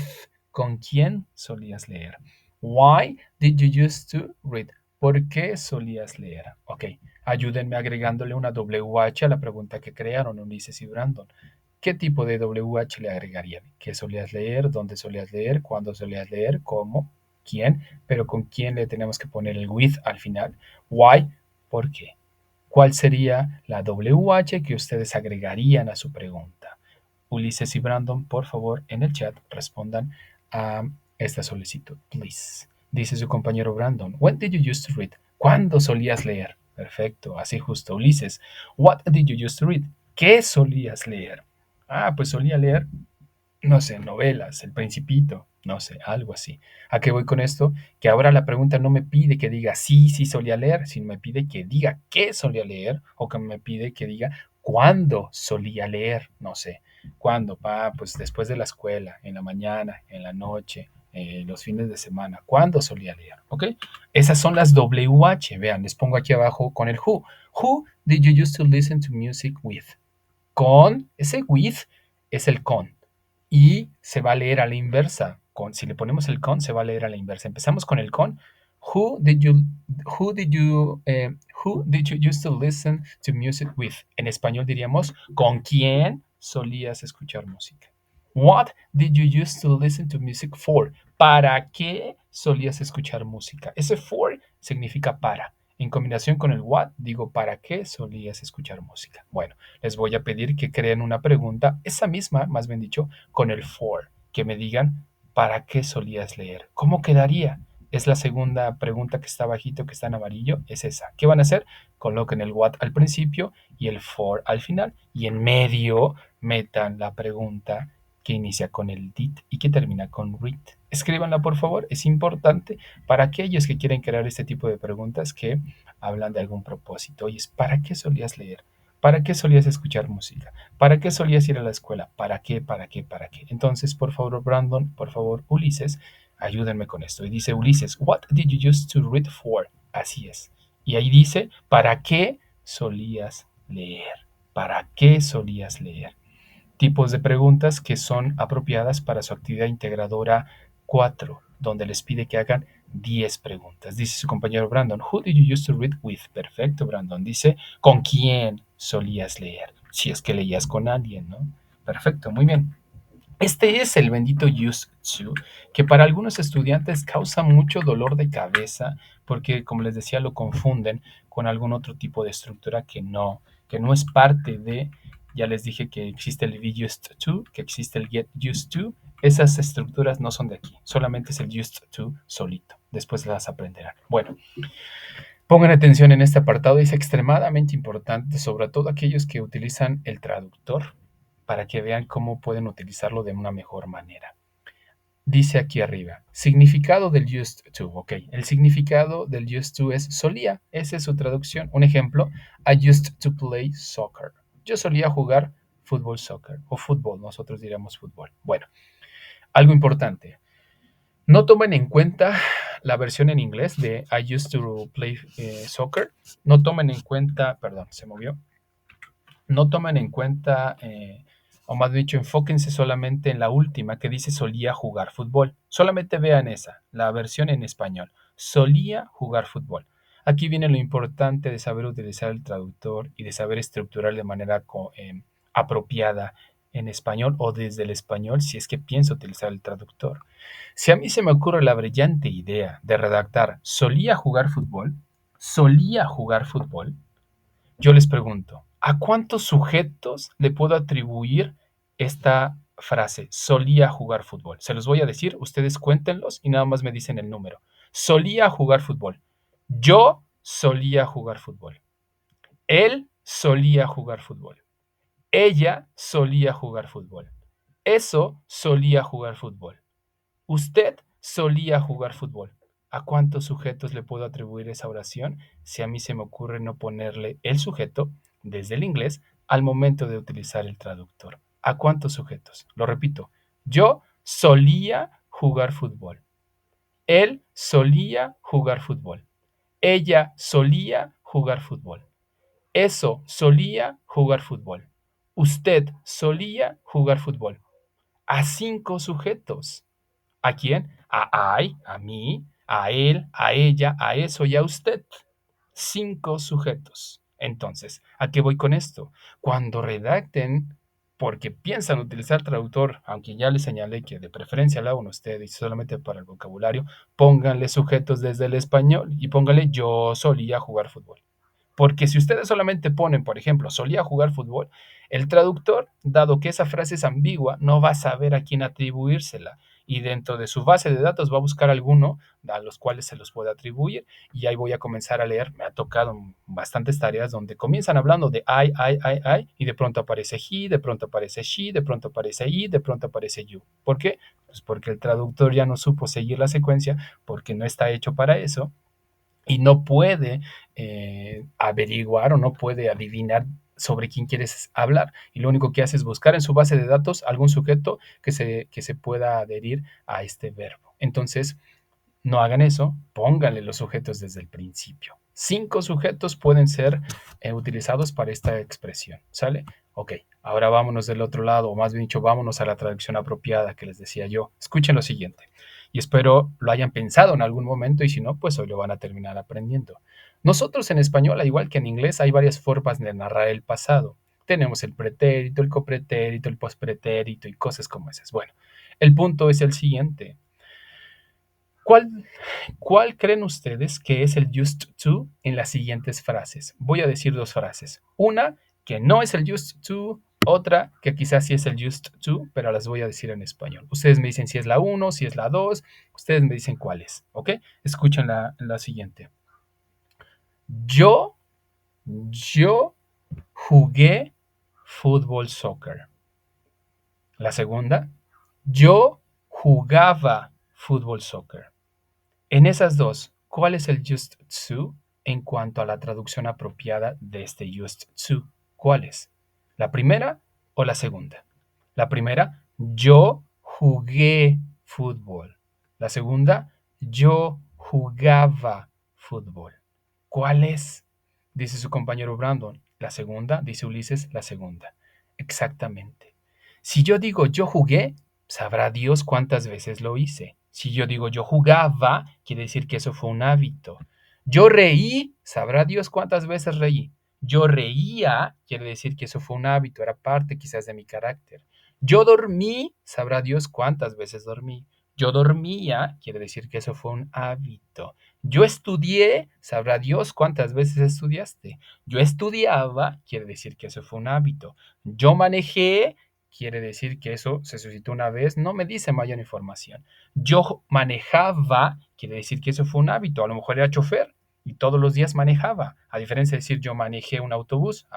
Speaker 1: ¿Con quién solías leer? Why did you used to read? ¿Por qué solías leer? Ok, ayúdenme agregándole una WH a la pregunta que crearon Ulises y Brandon. ¿Qué tipo de WH le agregarían? ¿Qué solías leer? ¿Dónde solías leer? ¿Cuándo solías leer? ¿Cómo? ¿Quién? Pero ¿con quién le tenemos que poner el with al final? Why? ¿Por qué? ¿Cuál sería la WH que ustedes agregarían a su pregunta? Ulises y Brandon, por favor, en el chat respondan a esta solicitud, please. Dice su compañero Brandon, When did you used to read? ¿Cuándo solías leer? Perfecto, así justo. Ulises, What did you used to read? ¿Qué solías leer? Ah, pues solía leer, no sé, novelas, El Principito, no sé, algo así. ¿A qué voy con esto? Que ahora la pregunta no me pide que diga sí, sí solía leer, sino me pide que diga qué solía leer o que me pide que diga cuándo solía leer, no sé. ¿Cuándo? Pues después de la escuela, en la mañana, en la noche, los fines de semana. ¿Cuándo solía leer? ¿Ok? Esas son las WH. Vean, les pongo aquí abajo con el who. Who did you used to listen to music with? Con, ese with es el con. Y se va a leer a la inversa. Si le ponemos el con, se va a leer a la inversa. Empezamos con el con. Who did you, who did you, who did you used to listen to music with? En español diríamos, ¿con quién solías escuchar música? What did you used to listen to music for? ¿Para qué solías escuchar música? Ese for significa para. En combinación con el what, digo, ¿para qué solías escuchar música? Bueno, les voy a pedir que creen una pregunta, esa misma, más bien dicho, con el for, que me digan, ¿para qué solías leer? ¿Cómo quedaría? Es la segunda pregunta que está bajito, que está en amarillo, es esa. ¿Qué van a hacer? Coloquen el what al principio y el for al final, y en medio metan la pregunta que inicia con el did y que termina con read. Escríbanla, por favor, es importante para aquellos que quieren crear este tipo de preguntas que hablan de algún propósito. Oye, ¿para qué solías leer? ¿Para qué solías escuchar música? ¿Para qué solías ir a la escuela? ¿Para qué? ¿Para qué? ¿Para qué? Entonces, por favor, Brandon, por favor, Ulises, ayúdenme con esto. Y dice Ulises, what did you use to read for? Así es. Y ahí dice, ¿para qué solías leer? ¿Para qué solías leer? Tipos de preguntas que son apropiadas para su actividad integradora 4, donde les pide que hagan 10 preguntas. Dice su compañero Brandon, who did you used to read with? Perfecto, Brandon. Dice, ¿con quién solías leer? Si es que leías con alguien, ¿no? Perfecto, muy bien. Este es el bendito used to, que para algunos estudiantes causa mucho dolor de cabeza porque, como les decía, lo confunden con algún otro tipo de estructura que no es parte de, ya les dije que existe el be used to, que existe el get used to, esas estructuras no son de aquí, solamente es el used to solito, después las aprenderán. Bueno, pongan atención en este apartado, es extremadamente importante, sobre todo aquellos que utilizan el traductor, para que vean cómo pueden utilizarlo de una mejor manera. Dice aquí arriba, significado del used to, ok, el significado del used to es solía, esa es su traducción. Un ejemplo, I used to play soccer. Yo solía jugar fútbol, soccer, o fútbol, nosotros diríamos fútbol. Bueno, algo importante, no tomen en cuenta la versión en inglés de I used to play soccer, no tomen en cuenta, perdón, se movió, no tomen en cuenta, o más dicho, enfóquense solamente en la última que dice solía jugar fútbol. Solamente vean esa, la versión en español. Solía jugar fútbol. Aquí viene lo importante de saber utilizar el traductor y de saber estructurar de manera apropiada en español o desde el español si es que pienso utilizar el traductor. Si a mí se me ocurre la brillante idea de redactar solía jugar fútbol, yo les pregunto, ¿a cuántos sujetos le puedo atribuir esta frase? Solía jugar fútbol. Se los voy a decir, ustedes cuéntenlos y nada más me dicen el número. Solía jugar fútbol. Yo solía jugar fútbol. Él solía jugar fútbol. Ella solía jugar fútbol. Eso solía jugar fútbol. Usted solía jugar fútbol. ¿A cuántos sujetos le puedo atribuir esa oración si a mí se me ocurre no ponerle el sujeto desde el inglés al momento de utilizar el traductor? ¿A cuántos sujetos? Lo repito, yo solía jugar fútbol. Él solía jugar fútbol. Ella solía jugar fútbol. Eso solía jugar fútbol. Usted solía jugar fútbol. A 5 sujetos. ¿A quién? A I, a mí, a él, a ella, a eso y a usted. 5 sujetos. Entonces, ¿a qué voy con esto? Cuando redacten, porque piensan utilizar traductor, aunque ya les señalé que de preferencia lo hagan ustedes solamente para el vocabulario, pónganle sujetos desde el español y pónganle yo solía jugar fútbol. Porque si ustedes solamente ponen, por ejemplo, solía jugar fútbol, el traductor, dado que esa frase es ambigua, no va a saber a quién atribuírsela. Y dentro de su base de datos va a buscar alguno a los cuales se los puede atribuir. Y ahí voy a comenzar a leer. Me ha tocado bastantes tareas donde comienzan hablando de I, y de pronto aparece he, de pronto aparece she, de pronto aparece I, de pronto aparece you. ¿Por qué? Pues porque el traductor ya no supo seguir la secuencia, porque no está hecho para eso y no puede averiguar o no puede adivinar sobre quién quieres hablar. Y lo único que haces es buscar en su base de datos algún sujeto que se pueda adherir a este verbo. Entonces, no hagan eso, pónganle los sujetos desde el principio. 5 sujetos pueden ser utilizados para esta expresión, ¿sale? Ok, ahora vámonos del otro lado, o más bien dicho, vámonos a la traducción apropiada que les decía yo. Escuchen lo siguiente, y espero lo hayan pensado en algún momento, y si no, pues hoy lo van a terminar aprendiendo. Nosotros en español, al igual que en inglés, hay varias formas de narrar el pasado. Tenemos el pretérito, el copretérito, el pospretérito y cosas como esas. Bueno, el punto es el siguiente. ¿Cuál ¿Cuál creen ustedes que es el used to en las siguientes frases? Voy a decir 2 frases. Una que no es el used to, otra que quizás sí es el used to, pero las voy a decir en español. Ustedes me dicen si es la 1, si es la 2, ustedes me dicen cuál es, ¿ok? Escuchen la siguiente. Yo, yo jugué fútbol soccer. La segunda, yo jugaba fútbol soccer. En esas dos, ¿cuál es el used to en cuanto a la traducción apropiada de este used to? ¿Cuál es? ¿La primera o la segunda? La primera, yo jugué fútbol. La segunda, yo jugaba fútbol. ¿Cuál es? Dice su compañero Brandon. La segunda, dice Ulises, la segunda. Exactamente. Si yo digo yo jugué, sabrá Dios cuántas veces lo hice. Si yo digo yo jugaba, quiere decir que eso fue un hábito. Yo reí, sabrá Dios cuántas veces reí. Yo reía, quiere decir que eso fue un hábito, era parte quizás de mi carácter. Yo dormí, sabrá Dios cuántas veces dormí. Yo dormía, quiere decir que eso fue un hábito. Yo estudié, sabrá Dios cuántas veces estudiaste. Yo estudiaba, quiere decir que eso fue un hábito. Yo manejé, quiere decir que eso se suscitó una vez, no me dice mayor información. Yo manejaba, quiere decir que eso fue un hábito, a lo mejor era chofer y todos los días manejaba, a diferencia de decir yo manejé un autobús,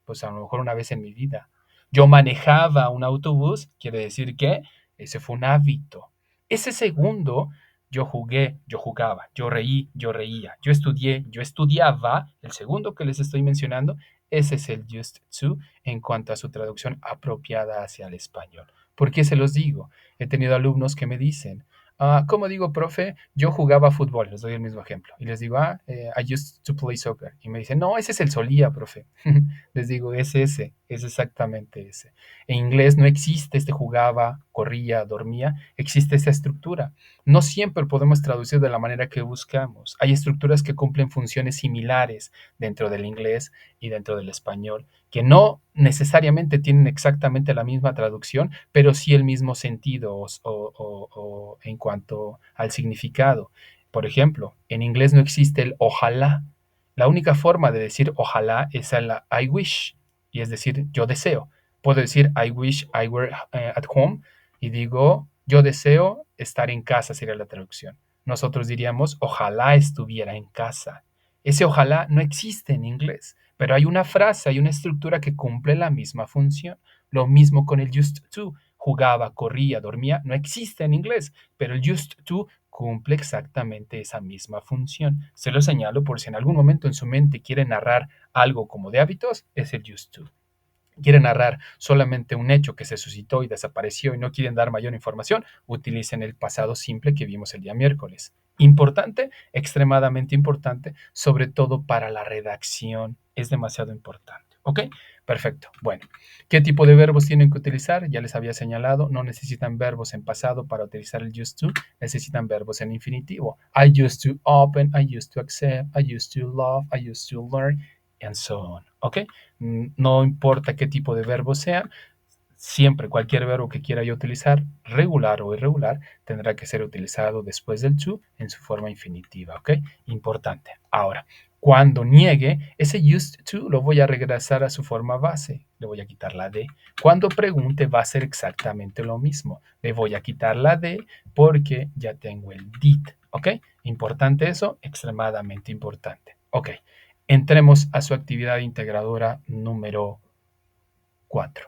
Speaker 1: pues a lo mejor una vez en mi vida. Yo manejaba un autobús, quiere decir que ese fue un hábito. Ese segundo, yo jugué, yo jugaba, yo reí, yo reía, yo estudié, yo estudiaba, el segundo que les estoy mencionando, ese es el used to en cuanto a su traducción apropiada hacia el español. ¿Por qué se los digo? He tenido alumnos que me dicen, ¿cómo digo, profe? Yo jugaba fútbol, les doy el mismo ejemplo. Y les digo, I used to play soccer. Y me dicen, no, ese es el solía, profe. Les digo, es ese, es exactamente ese. En inglés no existe este jugaba, corría, dormía, existe esa estructura. No siempre podemos traducir de la manera que buscamos. Hay estructuras que cumplen funciones similares dentro del inglés y dentro del español, que no necesariamente tienen exactamente la misma traducción, pero sí el mismo sentido o en cuanto al significado. Por ejemplo, en inglés no existe el ojalá. La única forma de decir ojalá es el I wish, y es decir, yo deseo. Puedo decir I wish I were at home y digo yo deseo estar en casa, sería la traducción. Nosotros diríamos ojalá estuviera en casa. Ese ojalá no existe en inglés, pero hay una frase, hay una estructura que cumple la misma función. Lo mismo con el used to. Jugaba, corría, dormía, no existe en inglés, pero el used to cumple exactamente esa misma función. Se lo señalo por si en algún momento en su mente quiere narrar algo como de hábitos, es el used to. Quieren narrar solamente un hecho que se suscitó y desapareció y no quieren dar mayor información, utilicen el pasado simple que vimos el día miércoles. Importante, extremadamente importante, sobre todo para la redacción. Es demasiado importante. ¿Ok? Perfecto. Bueno, ¿qué tipo de verbos tienen que utilizar? Ya les había señalado, no necesitan verbos en pasado para utilizar el used to, necesitan verbos en infinitivo. I used to open, I used to accept, I used to love, I used to learn, and so on. ¿Ok? No importa qué tipo de verbo sea, siempre cualquier verbo que quiera yo utilizar, regular o irregular, tendrá que ser utilizado después del to en su forma infinitiva, ¿ok? Importante. Ahora, cuando niegue, ese used to lo voy a regresar a su forma base. Le voy a quitar la de. Cuando pregunte va a ser exactamente lo mismo. Le voy a quitar la de porque ya tengo el did, ¿ok? Importante eso, extremadamente importante. Ok, entremos a su actividad integradora número 4.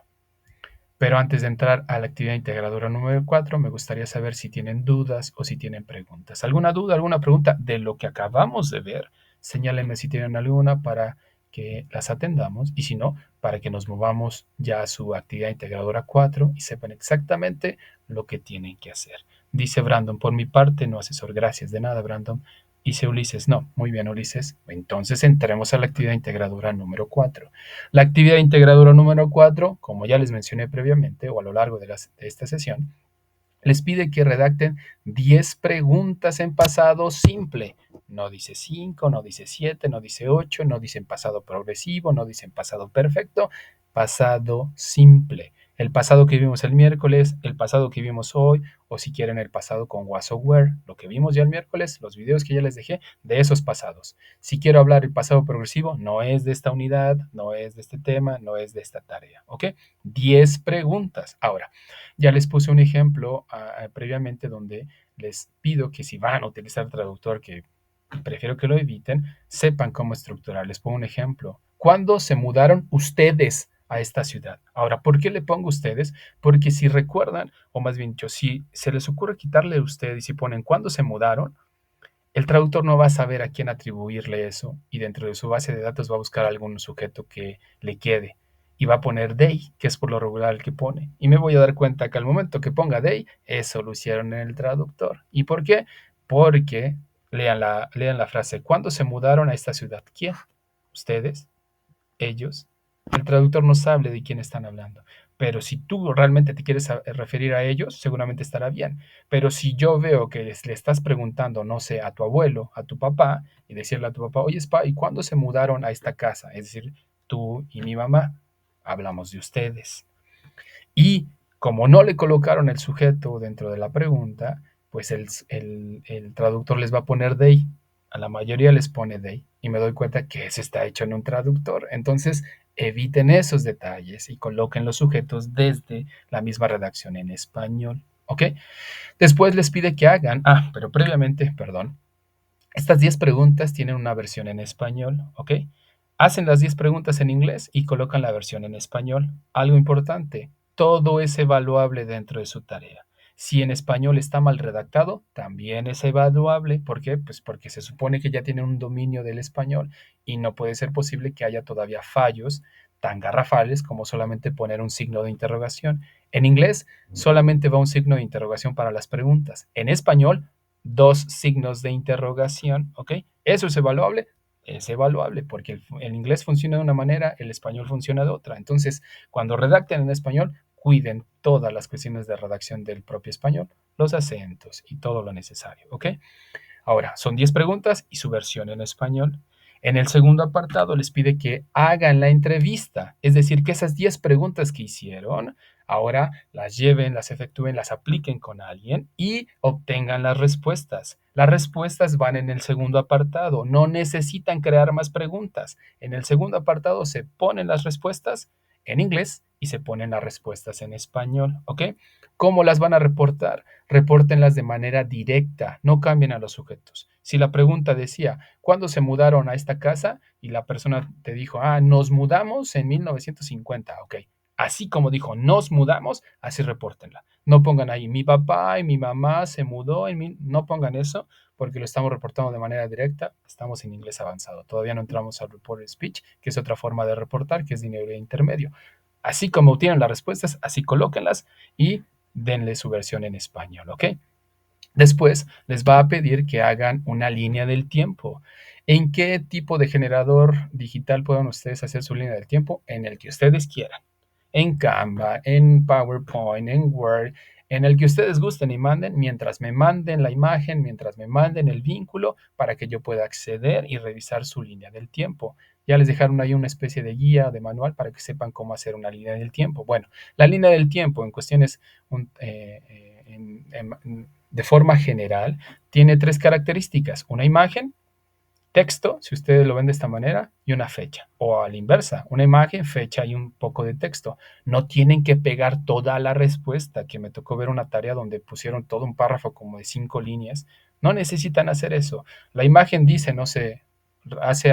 Speaker 1: Pero antes de entrar a la actividad integradora número 4, me gustaría saber si tienen dudas o si tienen preguntas. ¿Alguna duda, alguna pregunta de lo que acabamos de ver? Señálenme si tienen alguna para que las atendamos y si no, para que nos movamos ya a su actividad integradora 4 y sepan exactamente lo que tienen que hacer. Dice Brandon, por mi parte, no asesor, gracias, de nada, Brandon. Dice Ulises, no, muy bien, Ulises. Entonces entremos a la actividad integradora número 4. La actividad integradora número 4, como ya les mencioné previamente o a lo largo de esta sesión, les pide que redacten 10 preguntas en pasado simple. No dice 5, no dice 7, no dice 8, no dice en pasado progresivo, no dice en pasado perfecto, pasado simple. El pasado que vimos el miércoles, el pasado que vimos hoy, o si quieren el pasado con was or were, lo que vimos ya el miércoles, los videos que ya les dejé de esos pasados. Si quiero hablar el pasado progresivo, no es de esta unidad, no es de este tema, no es de esta tarea, ¿ok? 10 preguntas. Ahora, ya les puse un ejemplo previamente donde les pido que si van a utilizar traductor, que prefiero que lo eviten, sepan cómo estructurar. Les pongo un ejemplo. ¿Cuándo se mudaron ustedes a esta ciudad? Ahora, ¿por qué le pongo ustedes? Porque si recuerdan, o más bien dicho, si se les ocurre quitarle ustedes y ponen cuándo se mudaron, el traductor no va a saber a quién atribuirle eso y dentro de su base de datos va a buscar algún sujeto que le quede y va a poner they, que es por lo regular el que pone. Y me voy a dar cuenta que al momento que ponga they, eso lo hicieron en el traductor. ¿Y por qué? Porque lean la frase, ¿cuándo se mudaron a esta ciudad? ¿Quién? ¿Ustedes? ¿Ellos? El traductor no sabe de quién están hablando. Pero si tú realmente te quieres referir a ellos, seguramente estará bien. Pero si yo veo que le estás preguntando, no sé, a tu abuelo, a tu papá, y decirle a tu papá, oye, pa, ¿y cuándo se mudaron a esta casa? Es decir, tú y mi mamá, hablamos de ustedes. Y como no le colocaron el sujeto dentro de la pregunta, pues el traductor les va a poner they. A la mayoría les pone they. Y me doy cuenta que eso está hecho en un traductor. Entonces, eviten esos detalles y coloquen los sujetos desde la misma redacción en español. ¿Ok? Después les pide que hagan, pero previamente, perdón, estas 10 preguntas tienen una versión en español, ¿ok? Hacen las 10 preguntas en inglés y colocan la versión en español. Algo importante, todo es evaluable dentro de su tarea. Si en español está mal redactado, también es evaluable. ¿Por qué? Pues porque se supone que ya tienen un dominio del español y no puede ser posible que haya todavía fallos tan garrafales como solamente poner un signo de interrogación. En inglés solamente va un signo de interrogación para las preguntas. En español, dos signos de interrogación, ¿ok? ¿Eso es evaluable porque el inglés funciona de una manera, el español funciona de otra. Entonces, cuando redacten en español, cuiden todas las cuestiones de redacción del propio español, los acentos y todo lo necesario, ¿ok? Ahora, son 10 preguntas y su versión en español. En el segundo apartado les pide que hagan la entrevista, es decir, que esas 10 preguntas que hicieron, ahora las lleven, las efectúen, las apliquen con alguien y obtengan las respuestas. Las respuestas van en el segundo apartado, no necesitan crear más preguntas. En el segundo apartado se ponen las respuestas en inglés y se ponen las respuestas en español, ¿ok? ¿Cómo las van a reportar? Repórtenlas de manera directa, no cambien a los sujetos. Si la pregunta decía, ¿cuándo se mudaron a esta casa? Y la persona te dijo, nos mudamos en 1950, ok. Así como dijo, nos mudamos, así repórtenla. No pongan ahí, mi papá y mi mamá se mudó No pongan eso, porque lo estamos reportando de manera directa. Estamos en inglés avanzado. Todavía no entramos al report speech, que es otra forma de reportar, que es de nivel intermedio. Así como obtienen las respuestas, así colóquenlas y denle su versión en español, ¿ok? Después les va a pedir que hagan una línea del tiempo. ¿En qué tipo de generador digital pueden ustedes hacer su línea del tiempo? En el que ustedes quieran. En Canva, en PowerPoint, en Word, en el que ustedes gusten y manden, mientras me manden la imagen, mientras me manden el vínculo, para que yo pueda acceder y revisar su línea del tiempo. Ya les dejaron ahí una especie de guía, de manual, para que sepan cómo hacer una línea del tiempo. Bueno, la línea del tiempo en cuestiones de forma general tiene 3 características: una imagen, texto, si ustedes lo ven de esta manera, y una fecha. O a la inversa, una imagen, fecha y un poco de texto. No tienen que pegar toda la respuesta, que me tocó ver una tarea donde pusieron todo un párrafo como de 5 líneas. No necesitan hacer eso. La imagen dice, no sé, hace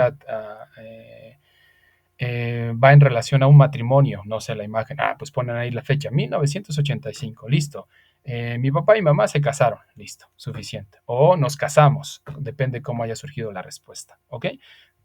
Speaker 1: va en relación a un matrimonio, no sé, la imagen, pues ponen ahí la fecha, 1985, listo. Mi papá y mamá se casaron, listo, suficiente. O nos casamos, depende cómo haya surgido la respuesta, ¿ok?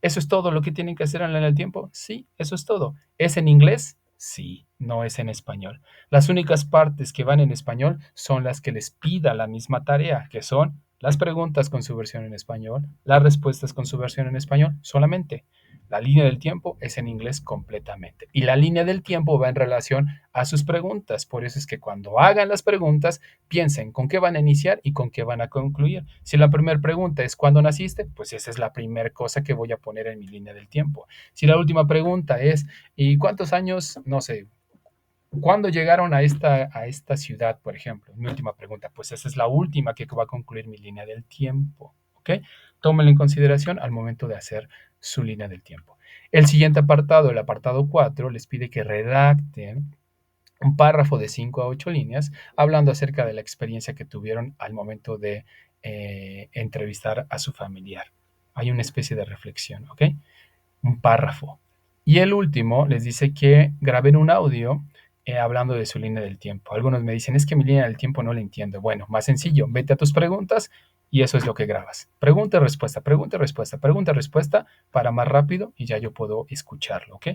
Speaker 1: ¿Eso es todo lo que tienen que hacer en la línea del tiempo? Sí, eso es todo. ¿Es en inglés? Sí, no es en español. Las únicas partes que van en español son las que les pida la misma tarea, que son las preguntas con su versión en español, las respuestas con su versión en español solamente. La línea del tiempo es en inglés completamente. Y la línea del tiempo va en relación a sus preguntas. Por eso es que cuando hagan las preguntas, piensen con qué van a iniciar y con qué van a concluir. Si la primera pregunta es ¿cuándo naciste? Pues esa es la primera cosa que voy a poner en mi línea del tiempo. Si la última pregunta es ¿y cuántos años? No sé. ¿Cuándo llegaron a esta ciudad, por ejemplo? Mi última pregunta. Pues esa es la última que va a concluir mi línea del tiempo. ¿Ok? Tómenlo en consideración al momento de hacer su línea del tiempo. El siguiente apartado, el apartado 4, les pide que redacten un párrafo de 5 a 8 líneas hablando acerca de la experiencia que tuvieron al momento de entrevistar a su familiar. Hay una especie de reflexión, ¿ok? Un párrafo. Y el último les dice que graben un audio hablando de su línea del tiempo. Algunos me dicen, es que mi línea del tiempo no la entiendo. Bueno, más sencillo, vete a tus preguntas y eso es lo que grabas. Pregunta y respuesta, pregunta y respuesta, pregunta y respuesta para más rápido y ya yo puedo escucharlo, ¿ok?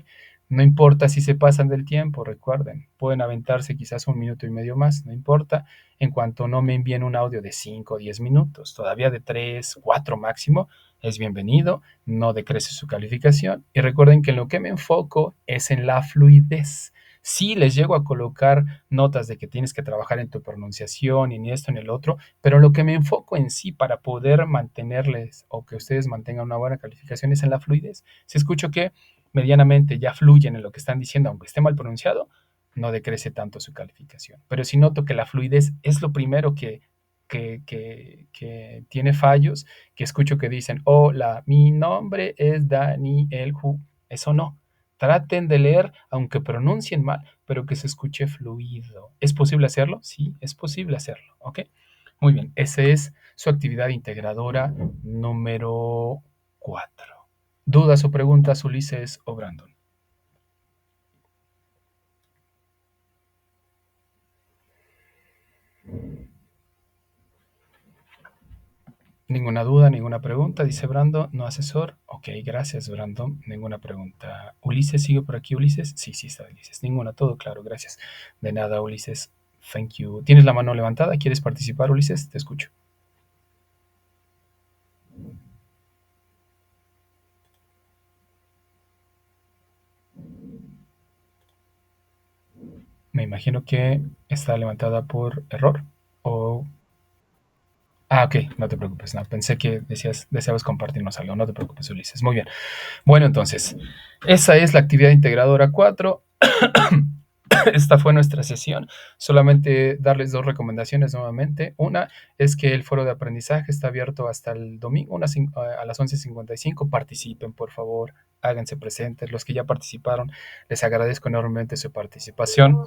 Speaker 1: No importa si se pasan del tiempo, recuerden, pueden aventarse quizás un minuto y medio más, no importa, en cuanto no me envíen un audio de 5 o 10 minutos, todavía de 3, 4 máximo, es bienvenido, no decrece su calificación y recuerden que en lo que me enfoco es en la fluidez. Sí, les llego a colocar notas de que tienes que trabajar en tu pronunciación y en esto, en el otro, pero lo que me enfoco en sí para poder mantenerles o que ustedes mantengan una buena calificación es en la fluidez. Si escucho que medianamente ya fluyen en lo que están diciendo, aunque esté mal pronunciado, no decrece tanto su calificación. Pero si noto que la fluidez es lo primero que tiene fallos, que escucho que dicen, hola, mi nombre es Daniel Hu. Eso no. Traten de leer, aunque pronuncien mal, pero que se escuche fluido. ¿Es posible hacerlo? Sí, es posible hacerlo. ¿Ok? Muy bien, esa es su actividad integradora número 4. ¿Dudas o preguntas, Ulises o Brandon? Ninguna duda, ninguna pregunta, dice Brandon, no asesor. Ok, gracias, Brandon. Ninguna pregunta. ¿Ulises sigue por aquí, Ulises? Sí, sí está, Ulises. Ninguna, todo claro, gracias. De nada, Ulises. Thank you. ¿Tienes la mano levantada? ¿Quieres participar, Ulises? Te escucho. Me imagino que está levantada por error. O. Ah, ok, no te preocupes. No, pensé que deseabas compartirnos algo. No te preocupes, Ulises. Muy bien. Bueno, entonces, esa es la actividad integradora 4. Esta fue nuestra sesión. Solamente darles dos recomendaciones nuevamente. Una es que el foro de aprendizaje está abierto hasta el domingo a las 11:55. Participen, por favor. Háganse presentes. Los que ya participaron, les agradezco enormemente su participación.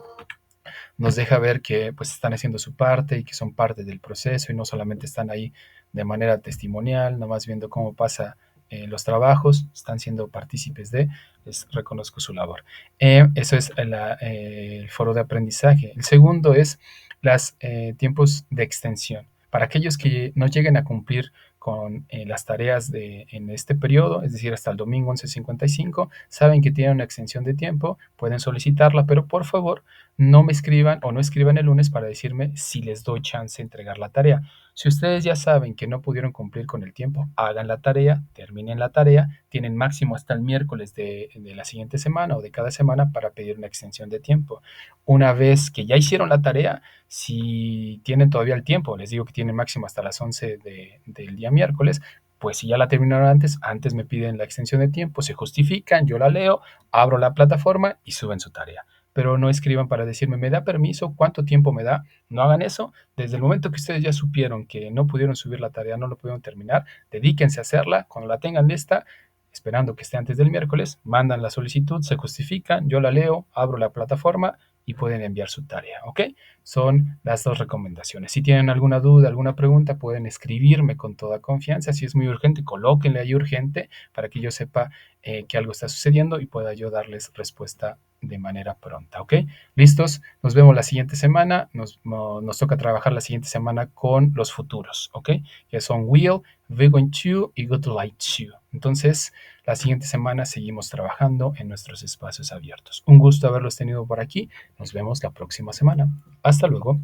Speaker 1: Nos deja ver que pues están haciendo su parte y que son parte del proceso y no solamente están ahí de manera testimonial, nomás viendo cómo pasa los trabajos, están siendo partícipes de, les reconozco su labor. Eso es el foro de aprendizaje. El segundo es los tiempos de extensión. Para aquellos que no lleguen a cumplir con las tareas en este periodo, es decir, hasta el domingo 11:55, saben que tienen una extensión de tiempo, pueden solicitarla, pero por favor no me escriban o no escriban el lunes para decirme si les doy chance de entregar la tarea. Si ustedes ya saben que no pudieron cumplir con el tiempo, hagan la tarea, terminen la tarea, tienen máximo hasta el miércoles de la siguiente semana o de cada semana para pedir una extensión de tiempo. Una vez que ya hicieron la tarea, si tienen todavía el tiempo, les digo que tienen máximo hasta las 11 del día miércoles, pues si ya la terminaron antes me piden la extensión de tiempo, se justifican, yo la leo, abro la plataforma y suben su tarea. Pero no escriban para decirme, ¿me da permiso? ¿Cuánto tiempo me da? No hagan eso. Desde el momento que ustedes ya supieron que no pudieron subir la tarea, no lo pudieron terminar, dedíquense a hacerla. Cuando la tengan lista, esperando que esté antes del miércoles, mandan la solicitud, se justifican, yo la leo, abro la plataforma y pueden enviar su tarea, ¿ok? Son las dos recomendaciones. Si tienen alguna duda, alguna pregunta, pueden escribirme con toda confianza. Si es muy urgente, colóquenle ahí urgente para que yo sepa que algo está sucediendo y pueda yo darles respuesta de manera pronta, ¿ok? ¿Listos? Nos vemos la siguiente semana. Nos toca trabajar la siguiente semana con los futuros, ¿ok? Que son will, we're going to y good like to. Entonces, la siguiente semana seguimos trabajando en nuestros espacios abiertos. Un gusto haberlos tenido por aquí. Nos vemos la próxima semana. Hasta luego.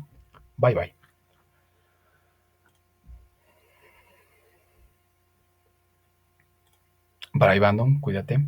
Speaker 1: Bye bye. Bye, Brandon. Cuídate.